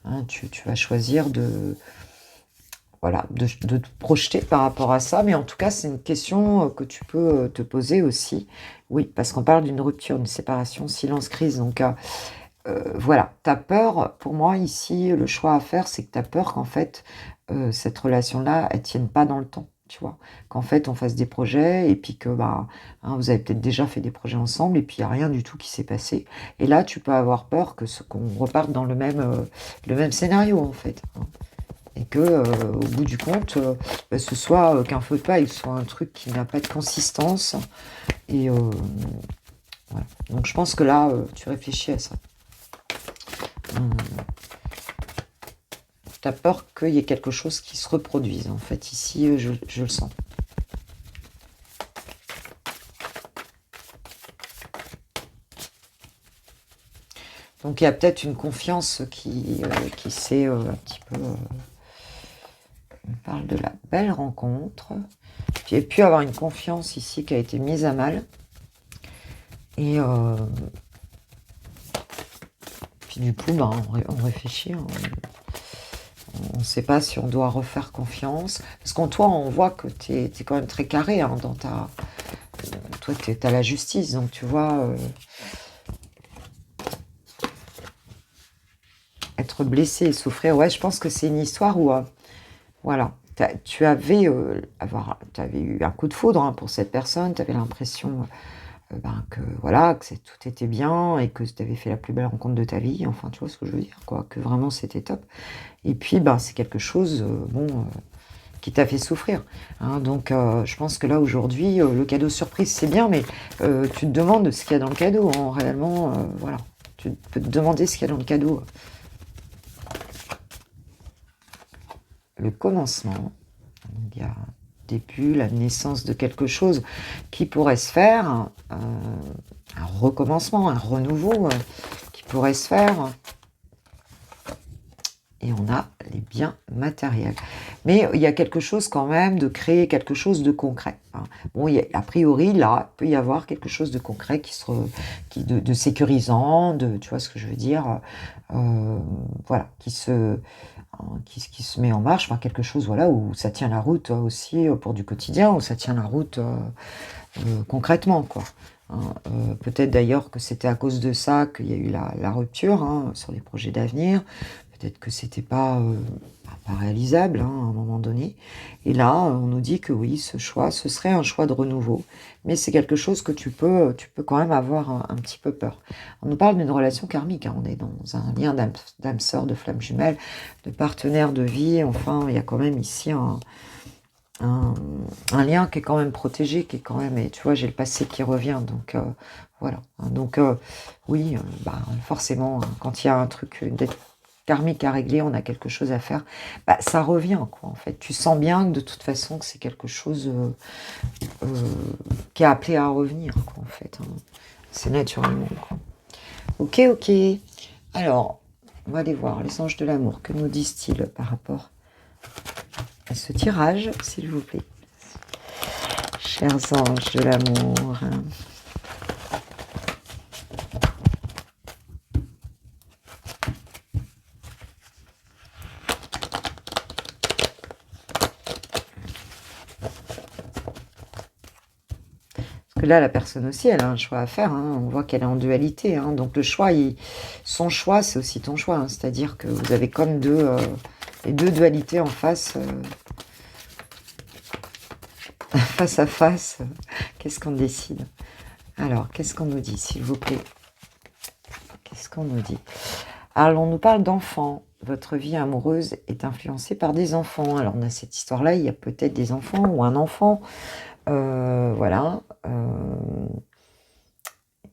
hein, tu vas choisir voilà, de te projeter par rapport à ça. Mais en tout cas, c'est une question que tu peux te poser aussi. Oui, parce qu'on parle d'une rupture, d'une séparation, silence, crise. Donc, voilà, tu as peur. Pour moi, ici, le choix à faire, c'est que tu as peur qu'en fait, cette relation-là, elle tienne pas dans le temps. Tu vois, qu'en fait, on fasse des projets et puis que bah, hein, vous avez peut-être déjà fait des projets ensemble et puis il n'y a rien du tout qui s'est passé. Et là, tu peux avoir peur qu'on reparte dans le même scénario, en fait, hein. Et que, au bout du compte, bah, ce soit qu'un feu de paille, ce soit un truc qui n'a pas de consistance. Et voilà. Donc, je pense que là, tu réfléchis à ça. Tu as peur qu'il y ait quelque chose qui se reproduise, en fait. Ici, je le sens. Donc, il y a peut-être une confiance qui s'est un petit peu... on parle de la belle rencontre. Puis, il y a pu avoir une confiance ici qui a été mise à mal. Et puis, du coup, bah, on réfléchit. On ne sait pas si on doit refaire confiance. Parce qu'en toi, on voit que tu es quand même très carré hein, dans ta... Toi, tu as la justice, donc tu vois... être blessé et souffrir, ouais, je pense que c'est une histoire où... voilà, tu avais, t'avais eu un coup de foudre hein, pour cette personne, tu avais l'impression ben, que, voilà, que tout était bien et que tu avais fait la plus belle rencontre de ta vie, enfin, tu vois ce que je veux dire, quoi, que vraiment c'était top. Et puis, ben, c'est quelque chose, qui t'a fait souffrir, hein. Donc, je pense que là, aujourd'hui, le cadeau surprise, c'est bien, mais tu te demandes ce qu'il y a dans le cadeau, hein, réellement, voilà. Tu peux te demander ce qu'il y a dans le cadeau. Le commencement, il y a début, la naissance de quelque chose qui pourrait se faire, un recommencement, un renouveau qui pourrait se faire. Et on a les biens matériels. Mais il y a quelque chose quand même de créer quelque chose de concret, hein. Bon, a priori, là, il peut y avoir quelque chose de concret de sécurisant, tu vois ce que je veux dire, voilà, qui se met en marche, enfin quelque chose voilà, où ça tient la route aussi pour du quotidien, où ça tient la route concrètement, quoi. Hein. Peut-être d'ailleurs que c'était à cause de ça qu'il y a eu la rupture hein, sur les projets d'avenir. Peut-être que c'était pas réalisable hein, à un moment donné. Et là, on nous dit que oui, ce choix, ce serait un choix de renouveau. Mais c'est quelque chose que tu peux quand même avoir un petit peu peur. On nous parle d'une relation karmique. Hein, on est dans un lien d'âme sœur, de flamme jumelle, de partenaire de vie. Enfin, il y a quand même ici un lien qui est quand même protégé, qui est quand même... Et tu vois, j'ai le passé qui revient. Donc, voilà. Donc, oui, bah, forcément, quand il y a un truc... karmique à régler, on a quelque chose à faire, bah, ça revient, quoi, en fait. Tu sens bien que de toute façon, que c'est quelque chose qui est appelé à revenir, quoi, en fait. Hein. C'est naturellement, quoi. Ok. Alors, on va aller voir les anges de l'amour. Que nous disent-ils par rapport à ce tirage, s'il vous plaît? Chers anges de l'amour... Là, la personne aussi, elle a un choix à faire. Hein. On voit qu'elle est en dualité. Hein. Donc, le choix, son choix, c'est aussi ton choix. Hein. C'est-à-dire que vous avez comme les deux dualités en face, face à face. Qu'est-ce qu'on décide? Alors, qu'est-ce qu'on nous dit, s'il vous plaît? Qu'est-ce qu'on nous dit? Alors, on nous parle d'enfants. Votre vie amoureuse est influencée par des enfants. Alors, on a cette histoire-là. Il y a peut-être des enfants ou un enfant. Voilà.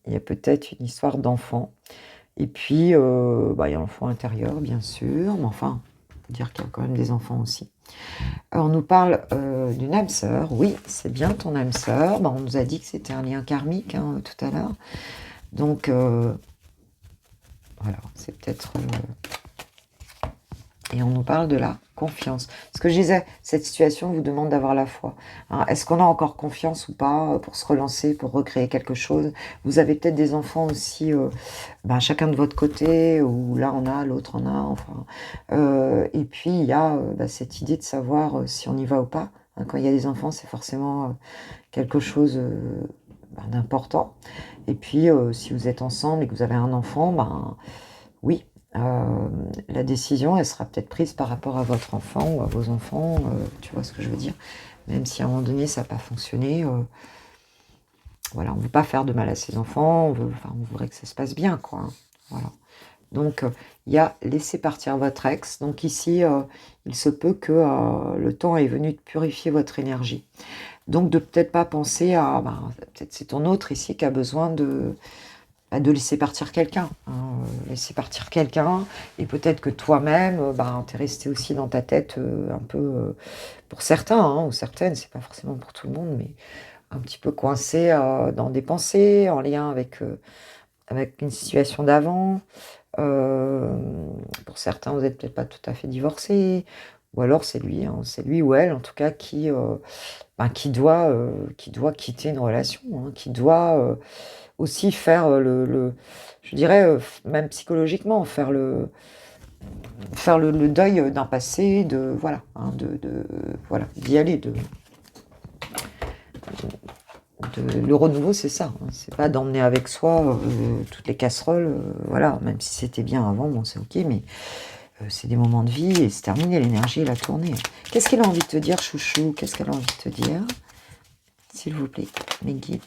Il y a peut-être une histoire d'enfant. Et puis, il y a l'enfant intérieur, bien sûr. Mais enfin, on peut dire qu'il y a quand même des enfants aussi. Alors, on nous parle d'une âme sœur. Oui, c'est bien ton âme sœur. On nous a dit que c'était un lien karmique hein, tout à l'heure. Donc, voilà, c'est peut-être Et on nous parle de la confiance. Ce que je disais, cette situation vous demande d'avoir la foi. Hein, est-ce qu'on a encore confiance ou pas pour se relancer, pour recréer quelque chose? Vous avez peut-être des enfants aussi, chacun de votre côté, ou l'un en a, l'autre en a, enfin. Et puis il y a cette idée de savoir si on y va ou pas. Hein, quand il y a des enfants, c'est forcément quelque chose d'important. Et puis si vous êtes ensemble et que vous avez un enfant, oui, la décision, elle sera peut-être prise par rapport à votre enfant ou à vos enfants, tu vois ce que je veux dire? Même si à un moment donné ça n'a pas fonctionné, voilà, on ne veut pas faire de mal à ses enfants, on voudrait que ça se passe bien, quoi, hein, voilà. Donc il y a laisser partir votre ex. Donc ici, il se peut que, le temps est venu de purifier votre énergie. Donc de peut-être pas penser à, peut-être c'est ton autre ici qui a besoin de laisser partir quelqu'un, hein, laisser partir quelqu'un, et peut-être que toi-même, tu es resté aussi dans ta tête, un peu, pour certains, hein, ou certaines, c'est pas forcément pour tout le monde, mais un petit peu coincé, dans des pensées en lien avec une situation d'avant. Pour certains, vous êtes peut-être pas tout à fait divorcés, ou alors c'est lui, hein, c'est lui ou elle en tout cas qui doit quitter une relation, hein, qui doit, aussi faire, le je dirais, même psychologiquement, faire le deuil, d'un passé, de voilà, hein, de voilà, d'y aller, le renouveau, c'est ça, hein, c'est pas d'emmener avec soi, toutes les casseroles, voilà, même si c'était bien avant, bon, c'est OK, mais c'est des moments de vie et c'est terminé, l'énergie, elle a tourné. Qu'est-ce qu'elle a envie de te dire, chouchou? Qu'est-ce qu'elle a envie de te dire? S'il vous plaît, mes guides.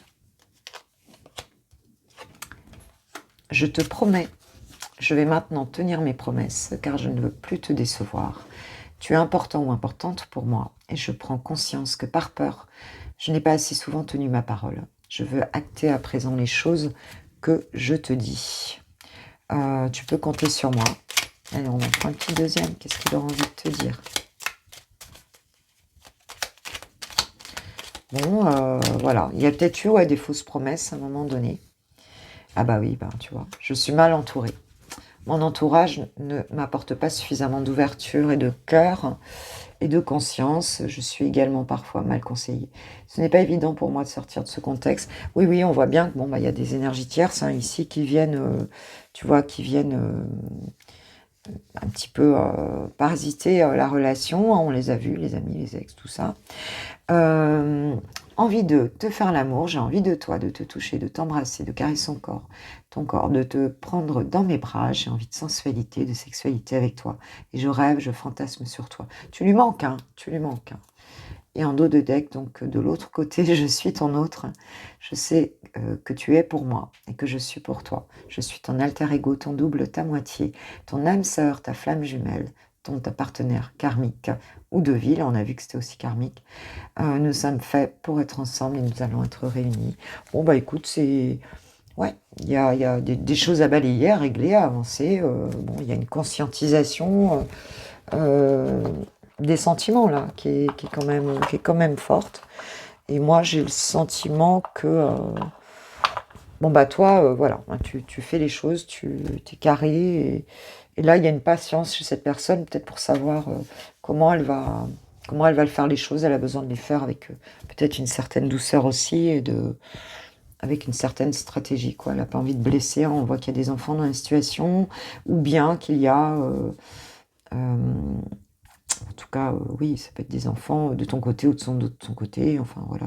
Je te promets, je vais maintenant tenir mes promesses, car je ne veux plus te décevoir. Tu es important ou importante pour moi, et je prends conscience que par peur, je n'ai pas assez souvent tenu ma parole. Je veux acter à présent les choses que je te dis. Tu peux compter sur moi. Allez, on en prend un petit deuxième. Qu'est-ce qu'il aura envie de te dire? Bon, voilà. Il y a peut-être eu des fausses promesses à un moment donné. Ah bah oui, tu vois, je suis mal entourée. Mon entourage ne m'apporte pas suffisamment d'ouverture et de cœur et de conscience. Je suis également parfois mal conseillée. Ce n'est pas évident pour moi de sortir de ce contexte. Oui, oui, on voit bien que il y a des énergies tierces, hein, ici qui viennent, tu vois, qui viennent un petit peu parasiter la relation. Hein, on les a vus, les amis, les ex, tout ça. Envie de te faire l'amour, j'ai envie de toi, de te toucher, de t'embrasser, de caresser ton corps, de te prendre dans mes bras, j'ai envie de sensualité, de sexualité avec toi. Et je rêve, je fantasme sur toi. Tu lui manques, hein, tu lui manques. Hein. Et en dos de deck, donc de l'autre côté, je suis ton autre. Je sais que tu es pour moi et que je suis pour toi. Je suis ton alter ego, ton double, ta moitié, ton âme sœur, ta flamme jumelle, ta partenaire karmique ou de vie. Là, on a vu que c'était aussi karmique. Nous sommes faits pour être ensemble et nous allons être réunis. Bon, écoute, c'est... Ouais, il y a des choses à balayer, à régler, à avancer. Il y a une conscientisation des sentiments, là, qui est quand même forte. Et moi, j'ai le sentiment que... toi, voilà, hein, tu fais les choses, tu es carré. Et là, il y a une patience chez cette personne, peut-être pour savoir comment elle va le faire les choses. Elle a besoin de les faire avec peut-être une certaine douceur aussi et avec une certaine stratégie, quoi. Elle n'a pas envie de blesser. On voit qu'il y a des enfants dans la situation, ou bien qu'il y a, en tout cas, oui, ça peut être des enfants de ton côté ou de son côté. Enfin voilà,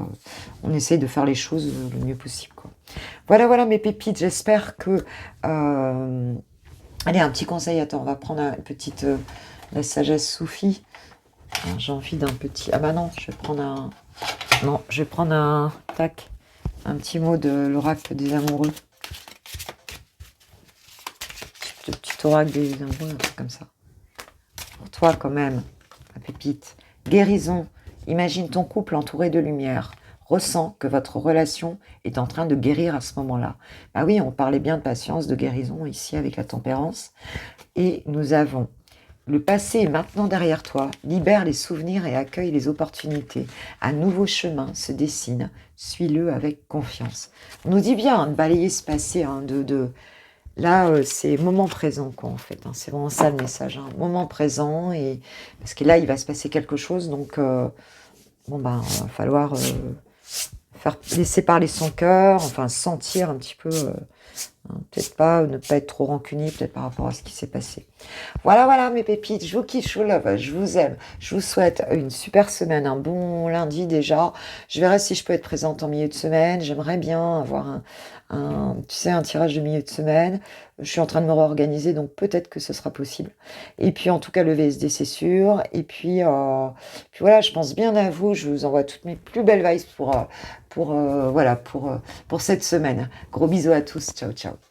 on essaye de faire les choses le mieux possible, quoi. Voilà mes pépites. J'espère que allez, un petit conseil. Attends, on va prendre une petite la sagesse soufie. J'ai envie d'un petit... Ah non, je vais prendre un petit mot de l'oracle des amoureux. Le petit oracle des amoureux, un truc comme ça. Pour toi, quand même, la pépite. Guérison. Imagine ton couple entouré de lumière. Ressens que votre relation est en train de guérir à ce moment-là. Ah oui, on parlait bien de patience, de guérison ici avec la tempérance. Et nous avons le passé est maintenant derrière toi. Libère les souvenirs et accueille les opportunités. Un nouveau chemin se dessine. Suis-le avec confiance. On nous dit bien de balayer ce passé, de Là, c'est moment présent, quoi, en fait, hein. C'est vraiment ça le message, hein. Moment présent et parce que là, il va se passer quelque chose donc bon, ben, va falloir, laisser parler son cœur, enfin sentir un petit peu, hein, peut-être pas ne pas être trop rancunier, peut-être par rapport à ce qui s'est passé. Voilà, voilà mes pépites, je vous kiffe, je vous love, je vous aime. Je vous souhaite une super semaine, un bon lundi déjà. Je verrai si je peux être présente en milieu de semaine. J'aimerais bien avoir tu sais, un tirage de milieu de semaine. Je suis en train de me réorganiser, donc peut-être que ce sera possible. Et puis en tout cas, le VSD, c'est sûr. Et puis voilà, je pense bien à vous. Je vous envoie toutes mes plus belles vibes pour cette semaine. Gros bisous à tous. Ciao, ciao.